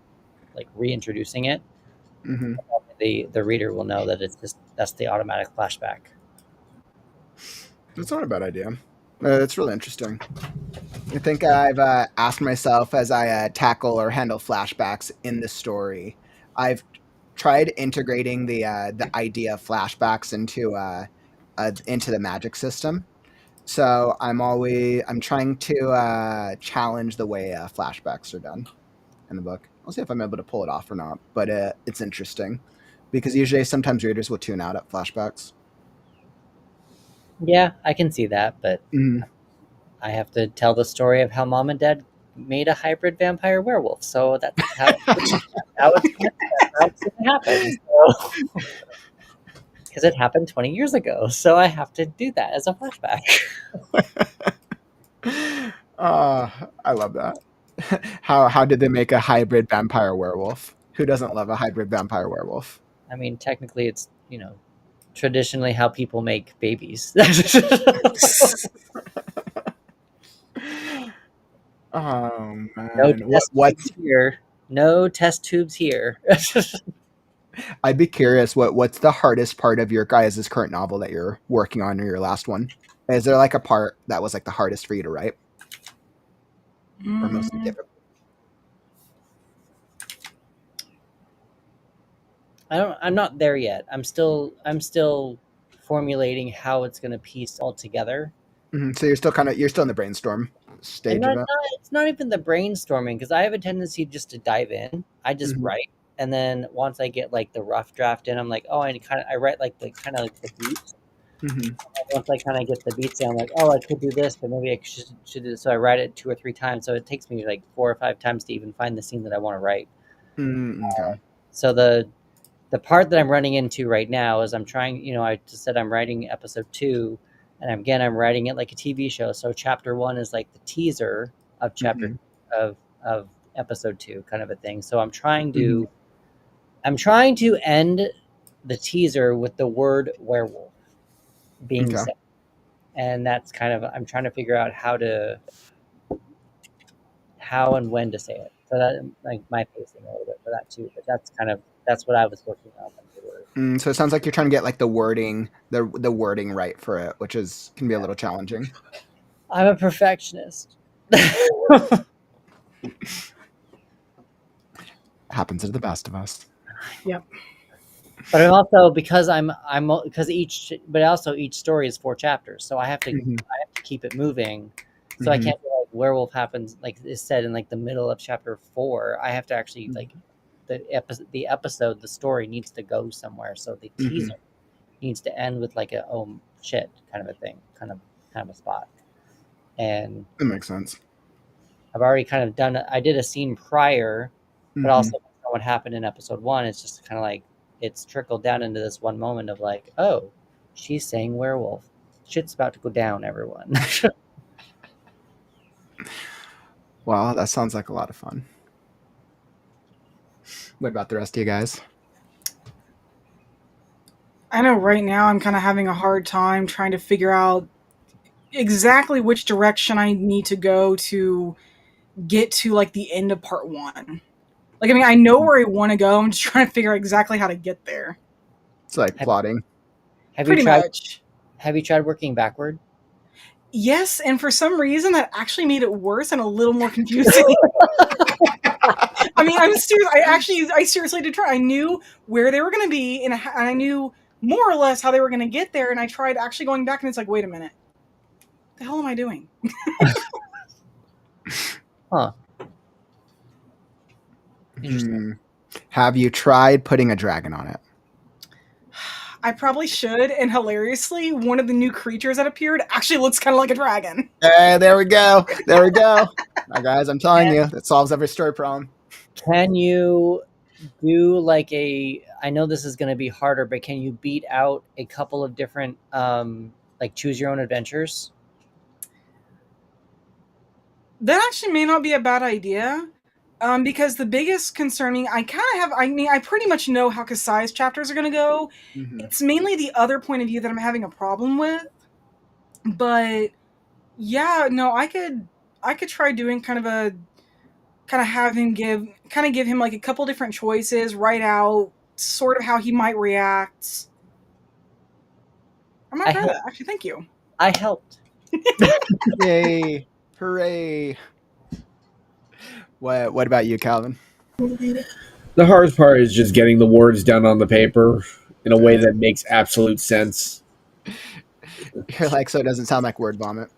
like reintroducing it. The reader will know that that's the automatic flashback. That's not a bad idea. That's really interesting. I think I've asked myself as I tackle or handle flashbacks in the story. I've tried integrating the idea of flashbacks into the magic system. So I'm trying to challenge the way flashbacks are done in the book. I'll see if I'm able to pull it off or not, but it's interesting because usually sometimes readers will tune out at flashbacks. Yeah, I can see that, but I have to tell the story of how mom and dad made a hybrid vampire werewolf. So that's how it's going to happen. Because it happened 20 years ago. So I have to do that as a flashback. I love that. How did they make a hybrid vampire werewolf? Who doesn't love a hybrid vampire werewolf? I mean, technically, it's, traditionally how people make babies. Oh man! No test tubes here. No test tubes here. I'd be curious. What's the hardest part of your guys' current novel that you're working on, or your last one? Is there like a part that was like the hardest for you to write? or mostly Mm. difficult? I'm not there yet. I'm still formulating how it's going to piece all together. So you're still in the brainstorm And stage of it. it's not even the brainstorming, because I have a tendency just to dive in. I just Mhm. write, and then once I get like the rough draft in, I'm like, oh, I write like the kind of like the beats. Mhm. Once I kind of get the beats down, I'm like, oh, I could do this, but maybe I should do this. So I write it 2 or 3 times. So it takes me like 4 or 5 times to even find the scene that I want to write. Okay. So the part that I'm running into right now is I'm trying, I just said I'm writing episode 2, and I'm writing it like a TV show. So chapter 1 is like the teaser of Mhm. of episode 2, kind of a thing. So Mhm. I'm trying to end the teaser with the word werewolf being Okay. said. And that's kind of, I'm trying to figure out how and when to say it. So that, like, my pacing a little bit for that too. But that's what I was working on. So it sounds like you're trying to get like the wording right for it, which can be a little challenging. I'm a perfectionist. Happens to the best of us. Yep. But I'm also, because but also each story is 4 chapters, so I have to Mhm. keep it moving. So I Mhm. can't be like werewolf happens like is said in like the middle of chapter 4. I have to actually like the story needs to go somewhere. So the Mhm. teaser needs to end with like a oh shit kind of a thing, kind of a spot. And That makes sense. I've already kind of I did a scene prior, but Mhm. also what happened in episode 1. It's just kind of like it's trickled down into this one moment of like, oh, she's saying werewolf. Shit's about to go down, everyone. Well, that sounds like a lot of fun. What about the rest of you guys? I know right now I'm kind of having a hard time trying to figure out exactly which direction I need to go to get to like the end of part 1. Like, I mean, I know where I want to go. I'm just trying to figure out exactly how to get there. It's like have, plotting. have you Pretty tried much. have you tried working backward? Yes, and for some reason that actually made it worse and a little more confusing. I mean, I'm serious. I seriously did try. I knew where they were going to be, and I knew more or less how they were going to get there. And I tried actually going back, and it's like, wait a minute, what the hell am I doing? Huh. Interesting. Have you tried putting a dragon on it? I probably should. And hilariously, one of the new creatures that appeared actually looks kind of like a dragon. Hey, there we go. There we go. Now, guys, I'm telling you, that solves every story problem. Can you do like I know this is going to be harder, but can you beat out a couple of different like choose your own adventures? That actually may not be a bad idea. Because the biggest concerning, I mean, I pretty much know how Kasai's chapters are going to go. Mhm. It's mainly the other point of view that I'm having a problem with. But yeah, no, I could try doing kind of have him give him like a couple different choices, write out sort of how he might react. I'm not I trying helped. that. Actually, thank you. I helped. Yay! Hooray! What about you, Calvin? The hardest part is just getting the words down on the paper in a way that makes absolute sense. You're like, so it doesn't sound like word vomit.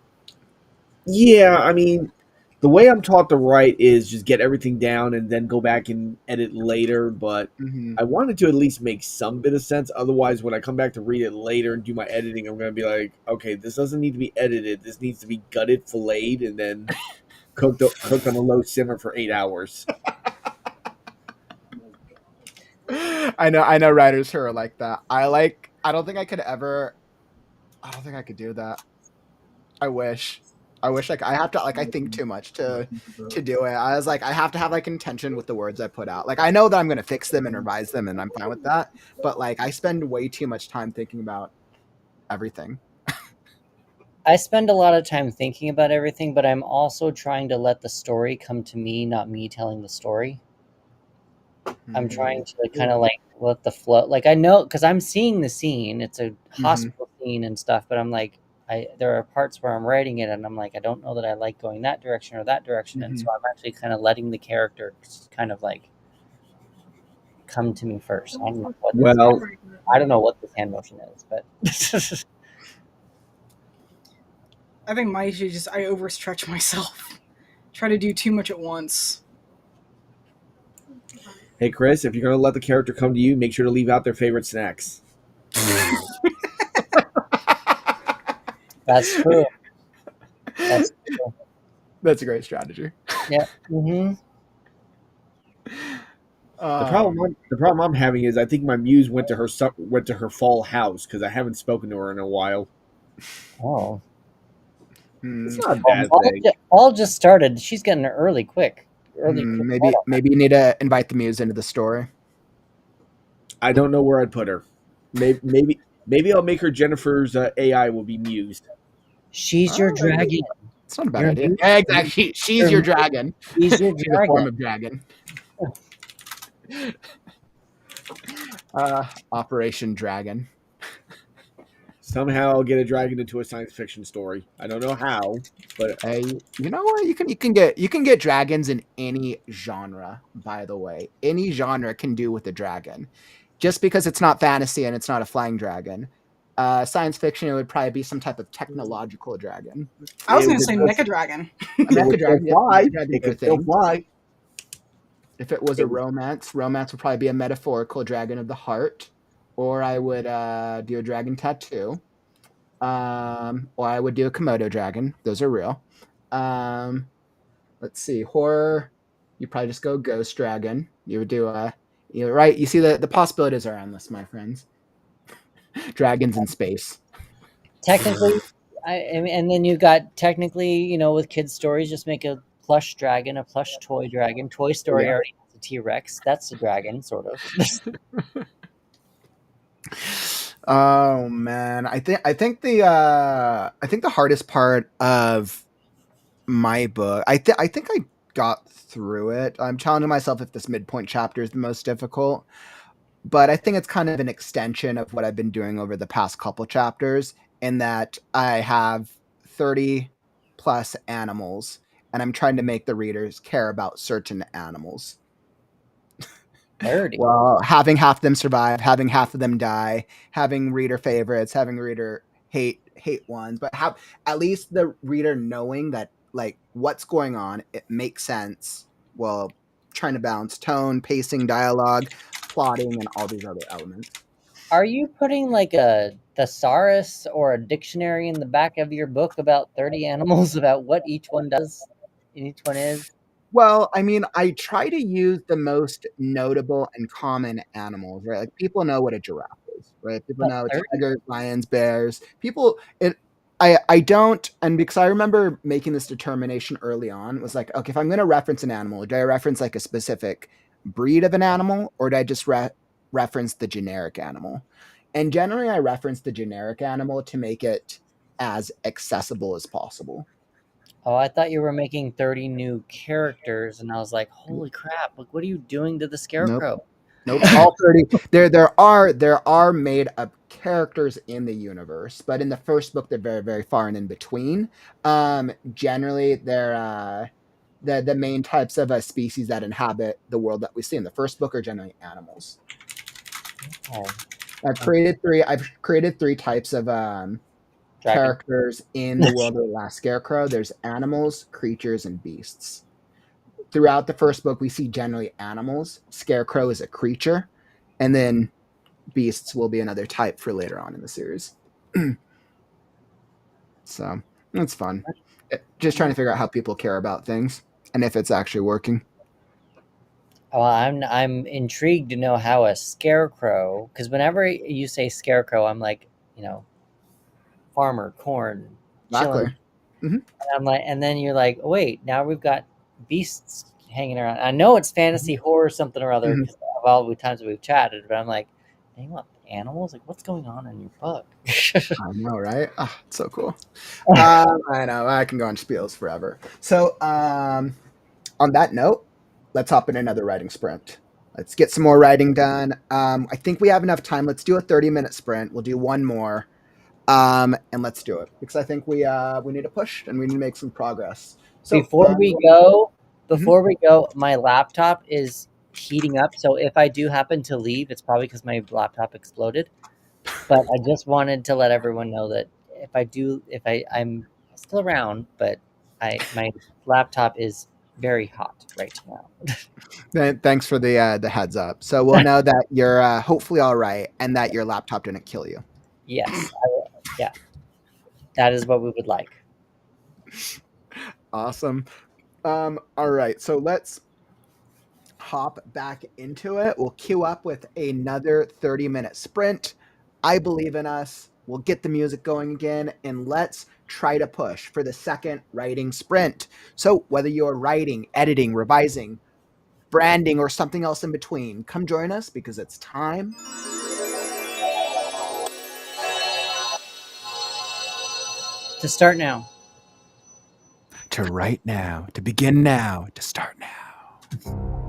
Yeah, I mean, the way I'm taught to write is just get everything down and then go back and edit later, but Mhm. I wanted to at least make some bit of sense. Otherwise, when I come back to read it later and do my editing, I'm going to be like, okay, this doesn't need to be edited. This needs to be gutted, filleted, and then cooked on a low simmer for 8 hours. I know writers who are like that. I don't think I could ever. I don't think I could do that. I wish. I have to I think too much to do it. I was like I have to have like intention with the words I put out. Like I know that I'm gonna fix them and revise them and I'm fine with that. But like I spend way too much time thinking about everything. I spend a lot of time thinking about everything, but I'm also trying to let the story come to me, not me telling the story. I'm trying to kind of like let the flow. Like I know because I'm seeing the scene. It's a hospital scene and stuff, but I'm like, there are parts where I'm writing it and I'm like, I don't know that I like going that direction or that direction, and so I'm actually kind of letting the character kind of like come to me first. I don't know what Well, this hand motion is, but I think my issue is just I overstretch myself. Try to do too much at once. hey Chris, if you're gonna let the character come to you, make sure to leave out their favorite snacks. that's true. That's true. That's a great strategy. Yeah. Mm-hmm. The problem I'm having is I think my muse went to her fall house because I haven't spoken to her in a while. Oh. It's not a bad thing. All just started. She's getting early quick. Maybe you need to invite the muse into the story. I don't know where I'd put her. Maybe I'll make her Jennifer's AI will be mused. She's your dragon. It's not a bad idea. Yeah, exactly. She's your dragon. She's your She's a form of dragon. Operation Dragon. Somehow I'll get a dragon into a science fiction story. I don't know how, but Hey, you know what? You can get dragons in any genre. By the way, any genre can do with a dragon. Just because it's not fantasy and it's not a flying dragon, science fiction, it would probably be some type of technological dragon. I was going to say Mecha Dragon. A mecha dragon, fly. yeah, It could still fly. If it was a romance would probably be a metaphorical dragon of the heart, or I would do a dragon tattoo, or I would do a Komodo dragon. Those are real. Let's see, horror. You probably just go ghost dragon. You would do right. You see the possibilities are endless, my friends. Dragons in space. Technically, and then you got technically, with kids' stories, just make a plush dragon, a plush toy dragon. Toy Story already has a T-Rex. That's a dragon, sort of. Oh man, I think the hardest part of my book, I think I got through it. I'm challenging myself if this midpoint chapter is the most difficult, but I think it's kind of an extension of what I've been doing over the past couple chapters, in that I have 30 plus animals, and I'm trying to make the readers care about certain animals. 30. Well, having half of them survive, having half of them die, having reader favorites, having reader hate ones, but have at least the reader knowing that like what's going on, it makes sense. Well, trying to balance tone, pacing, dialogue, plotting, and all these other elements. Are you putting like a thesaurus or a dictionary in the back of your book about 30 animals, about what each one does and each one is? Well, I mean, I try to use the most notable and common animals, right? Like people know what a giraffe is, right? People know tigers, lions, bears. I don't, and because I remember making this determination early on, was like, okay, if I'm going to reference an animal, do I reference like a specific breed of an animal, or do I just reference the generic animal? And generally, I reference the generic animal to make it as accessible as possible. Oh, I thought you were making 30 new characters, and I was like, holy crap, like, what are you doing to the Scarecrow? Nope. All 30. There are made up characters in the universe, but in the first book, they're very, very far and in between. Generally, they're the main types of species that inhabit the world that we see in the first book are generally animals. Oh. I've created three types of characters in the world of the last Scarecrow. There's animals, creatures, and beasts. Throughout the first book, we see generally animals. Scarecrow is a creature, and then beasts will be another type for later on in the series. So it's fun. Just trying to figure out how people care about things and if it's actually working. Well, I'm intrigued to know how a scarecrow, because whenever you say scarecrow, I'm like, farmer, corn, chilling. Mm-hmm. And I'm like, and then you're like, oh, wait, now we've got beasts hanging around. I know it's fantasy horror something or other because of all the times we've chatted, but I'm like, dang, what, animals? Like, what's going on in your book? I know, right? Oh, it's so cool. I know, I can go on spiels forever. So on that note, let's hop in another writing sprint. Let's get some more writing done. I think we have enough time. Let's do a 30-minute sprint. We'll do one more. And let's do it because I think we need to push and we need to make some progress. So Before we go, my laptop is heating up. So if I do happen to leave, it's probably because my laptop exploded. But I just wanted to let everyone know that I'm still around, but my laptop is very hot right now. Thanks for the heads up. So we'll know that you're hopefully all right and that your laptop didn't kill you. Yes, yeah, that is what we would like. Awesome. All right, so let's hop back into it. We'll queue up with another 30-minute sprint. I believe in us. We'll get the music going again, and let's try to push for the second writing sprint. So whether you're writing, editing, revising, branding, or something else in between, come join us because it's time To start now. to write now, to begin now, to start now.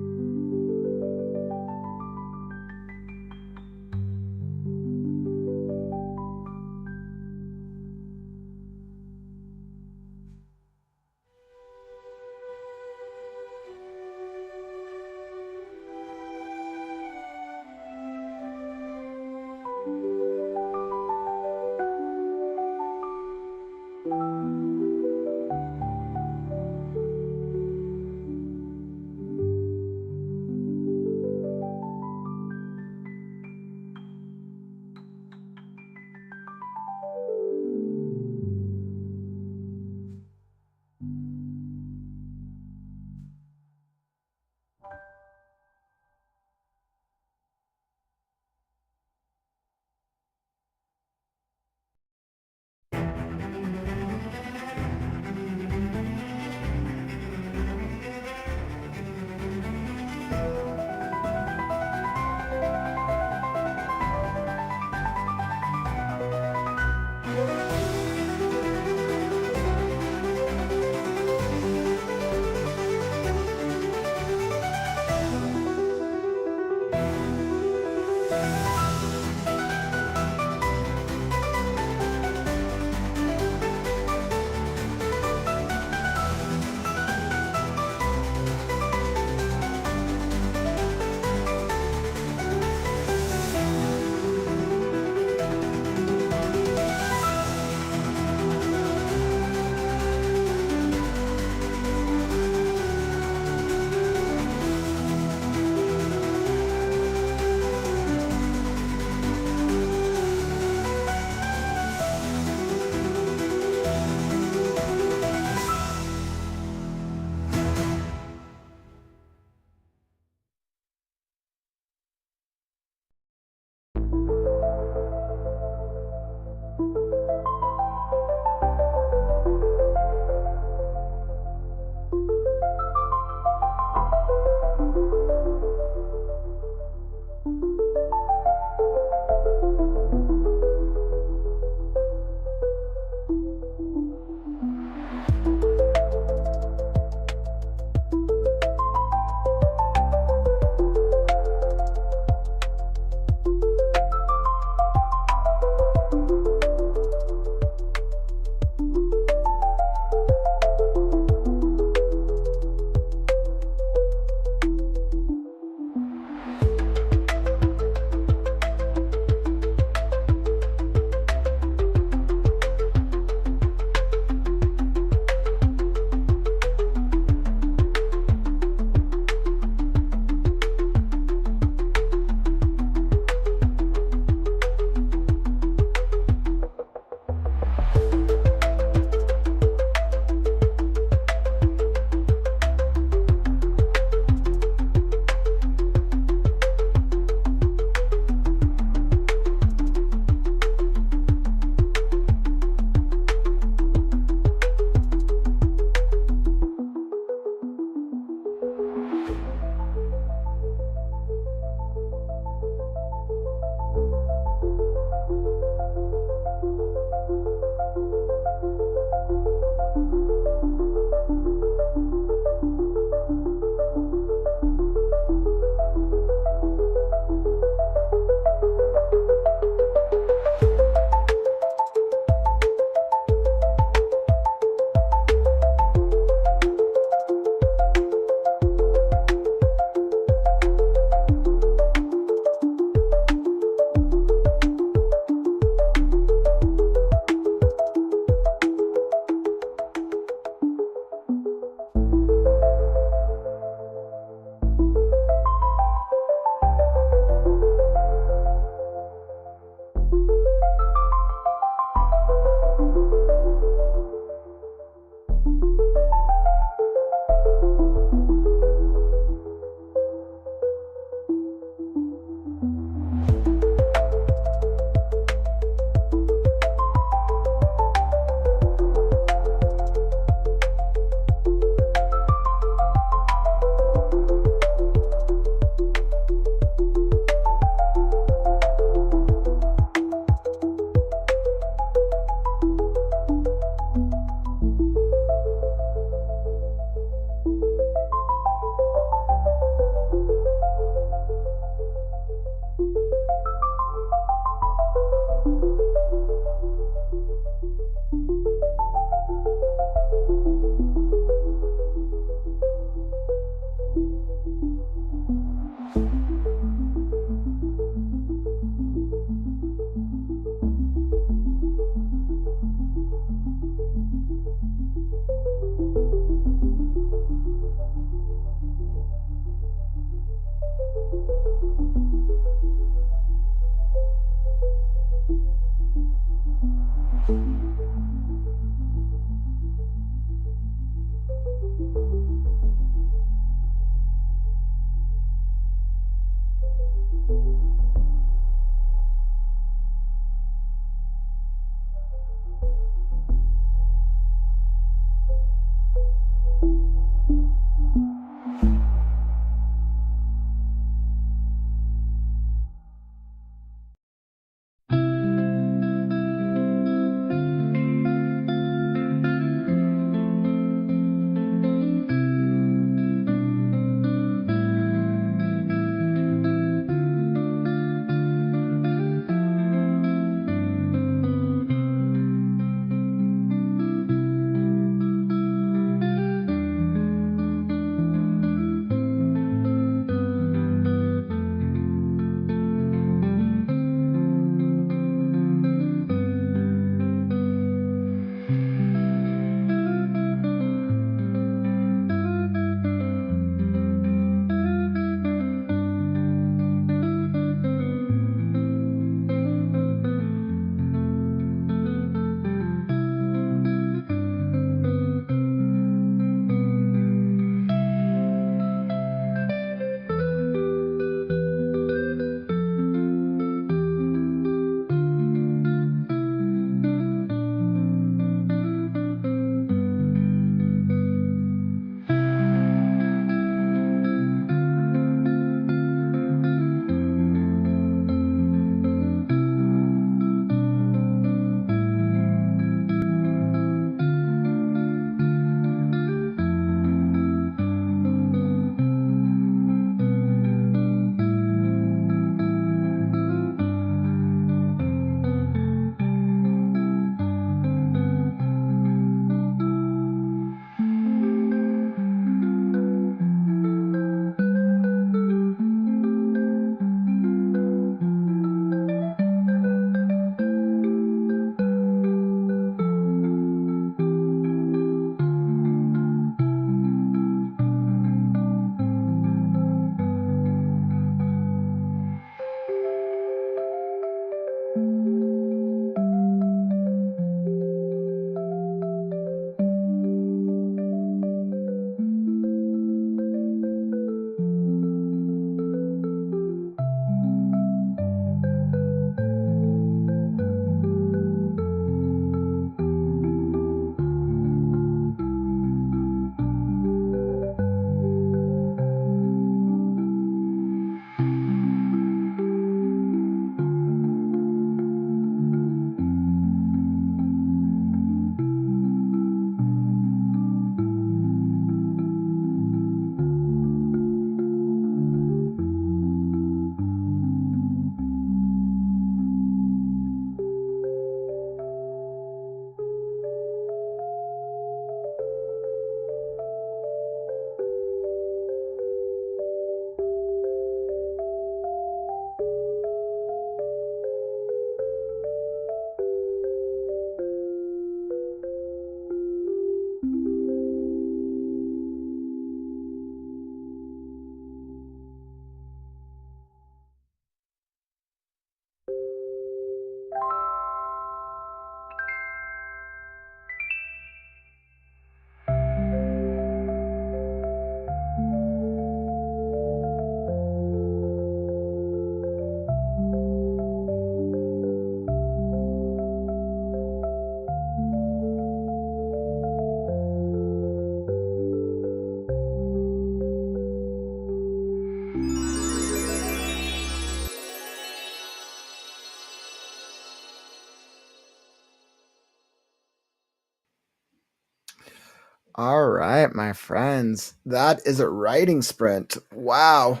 All right, my friends. That is a writing sprint. Wow.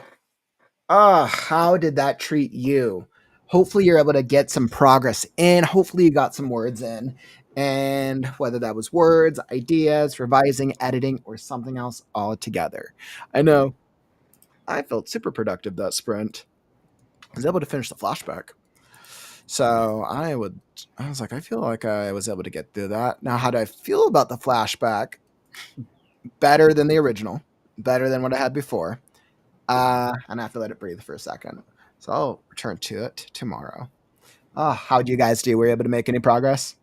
How did that treat you? Hopefully, you're able to get some progress in. Hopefully, you got some words in. And whether that was words, ideas, revising, editing, or something else altogether. I know I felt super productive that sprint. I was able to finish the flashback. So I was like, I feel like I was able to get through that. Now, how do I feel about the flashback? Better than the original, better than what I had before. And I have to let it breathe for a second. So I'll return to it tomorrow. How'd you guys do? Were you able to make any progress?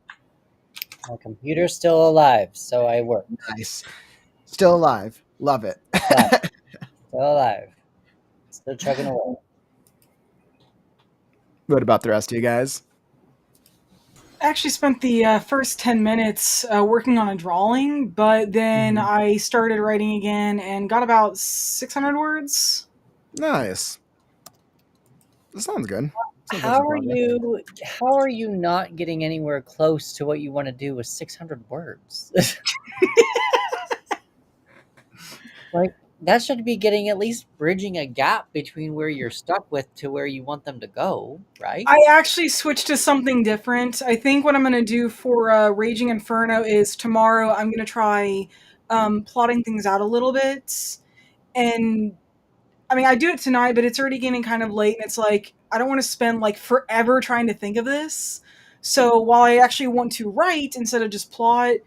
My computer's still alive, so I work. Nice. Still alive. Love it. Still alive. Still chugging away. What about the rest of you guys? I actually spent the first 10 minutes working on a drawing, but then I started writing again and got about 600 words. Nice. That sounds good. Sounds like How some are progress. you not getting anywhere close to what you want to do with 600 words? Like, that should be getting at least bridging a gap between where you're stuck with to where you want them to go, right? I actually switched to something different. I think what I'm going to do for Raging Inferno is tomorrow I'm going to try plotting things out a little bit. And I mean, I do it tonight, but it's already getting kind of late, and it's like, I don't want to spend like forever trying to think of this. So while I actually want to write instead of just plot,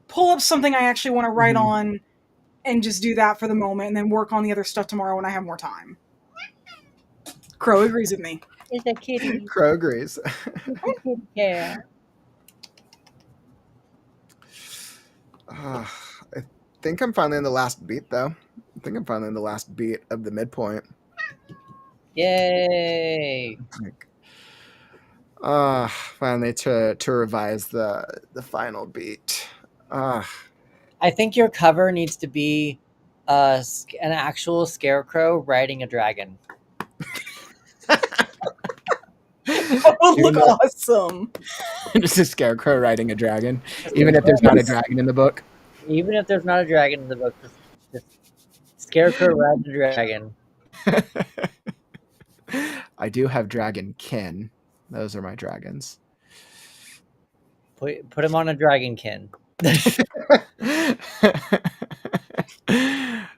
pull up something I actually want to write on and just do that for the moment and then work on the other stuff tomorrow when I have more time. Crow agrees with me. It's a kitty. Crow agrees. Yeah. I think I'm finally in the last beat, though. I think I'm finally in the last beat of the midpoint. Yay! Finally to revise the final beat. I think your cover needs to be an actual scarecrow riding a dragon. That would look awesome. Just a scarecrow riding a dragon, even if there's not a dragon in the book. Even if there's not a dragon in the book, just scarecrow riding a dragon. I do have dragon kin. Those are my dragons. Put him on a dragonkin.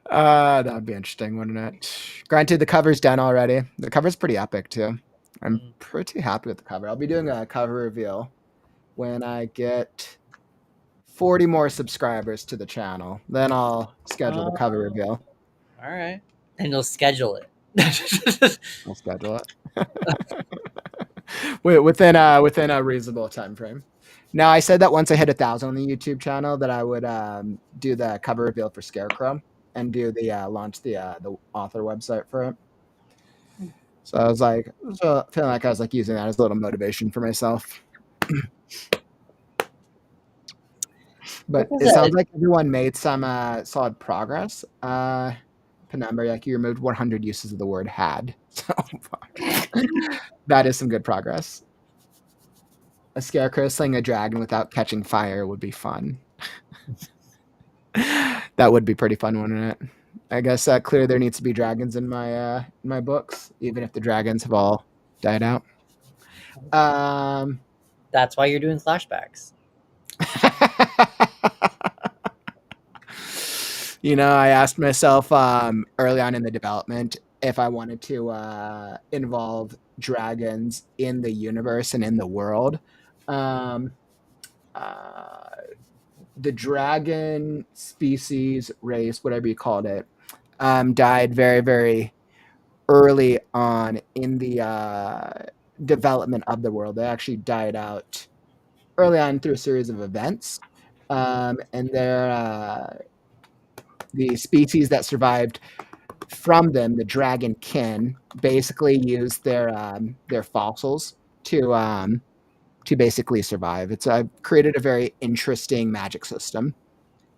That would be interesting, wouldn't it? Granted, the cover's done already. The cover's pretty epic too. I'm pretty happy with the cover. I'll be doing a cover reveal when I get 40 more subscribers to the channel. Then I'll schedule the cover reveal. All right. And you'll schedule it. I'll schedule it. within a reasonable time frame. Now, I said that once I hit 1,000 on the YouTube channel that I would do the cover reveal for Scarecrow and do the launch the author website for it. So I was like, feeling like I was like using that as a little motivation for myself. But it sounds like everyone made some solid progress. Penumbra, like you removed 100 uses of the word had. So that is some good progress. A scarecrow slaying a dragon without catching fire would be fun. That would be pretty fun, wouldn't it? I guess clearly there needs to be dragons in my books, even if the dragons have all died out. That's why you're doing flashbacks. You know, I asked myself early on in the development if I wanted to involve dragons in the universe and in the world. The dragon species, race, whatever you called it, died very, very early on in the development of the world. They actually died out early on through a series of events. And they're the species that survived from them, the dragon kin, basically used their fossils to basically survive. It's created a very interesting magic system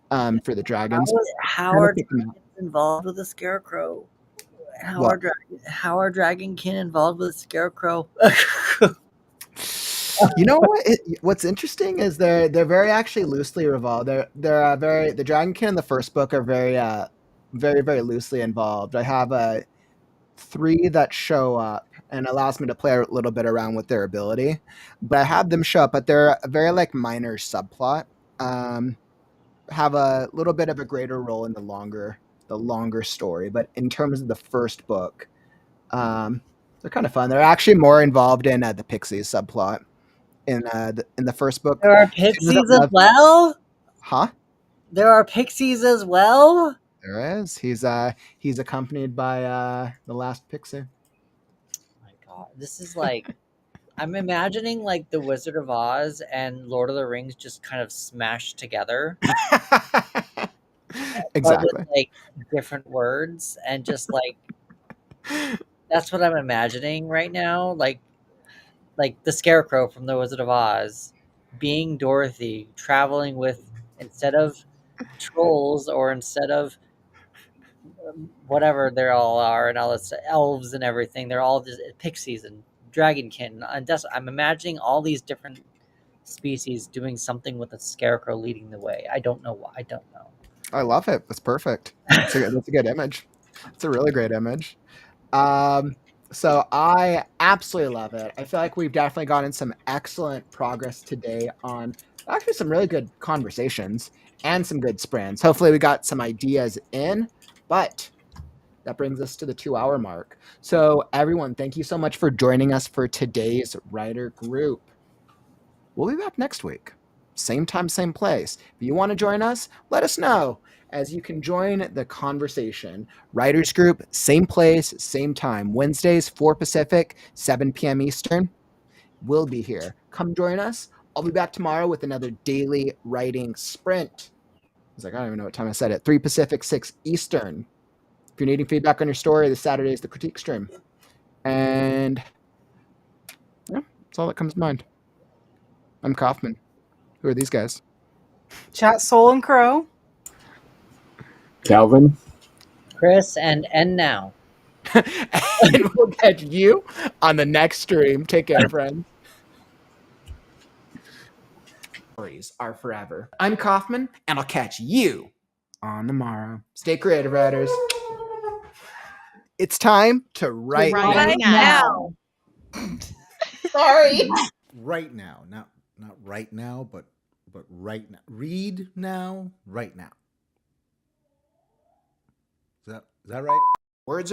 for the dragons. How are dragons involved with the scarecrow? How are dragonkin involved with the scarecrow? You know what? What's interesting is they're very actually loosely revolved. They're very the Dragonkin in the first book are very loosely involved. I have 3 that show up and allows me to play a little bit around with their ability. But I have them show up, but they're a very like minor subplot. Have a little bit of a greater role in the longer story. But in terms of the first book, they're kind of fun. They're actually more involved in the Pixies subplot in the first book. There are Students pixies that as love- well? Huh? There are pixies as well? There is. He's accompanied by the last pixie. Oh my god. This is like I'm imagining like the Wizard of Oz and Lord of the Rings just kind of smashed together. But Exactly. with like different words and just like that's what I'm imagining right now. Like the Scarecrow from the Wizard of Oz being Dorothy, traveling with instead of trolls or instead of whatever they all are and all this elves and everything. They're all just pixies and dragonkin. And that's I'm imagining all these different species doing something with a scarecrow leading the way. I don't know why. I don't know. I love it. That's perfect. That's a good image. It's a really great image. So I absolutely love it. I feel like we've definitely gotten some excellent progress today on actually some really good conversations and some good sprints. Hopefully we got some ideas in, but that brings us to the 2-hour mark. So everyone, thank you so much for joining us for today's writer group. We'll be back next week. Same time, same place. If you want to join us, let us know, as you can join the conversation. Writers group, same place, same time. Wednesdays, 4 Pacific, 7 p.m. Eastern. We'll be here. Come join us. I'll be back tomorrow with another daily writing sprint. I was like, I don't even know what time I said it. 3 Pacific, 6 Eastern. If you're needing feedback on your story, this Saturday is the critique stream. And yeah, that's all that comes to mind. I'm Kaufman. Who are these guys? Chat Soul and Crow. Calvin. Chris and now. And we'll catch you on the next stream. Take care, friends. Stories are forever. I'm Kaufman, and I'll catch you on the morrow. Stay creative, writers. It's time to write Right now. Sorry. Right now, not right now, but right now. Read now, right now. Is that right? Words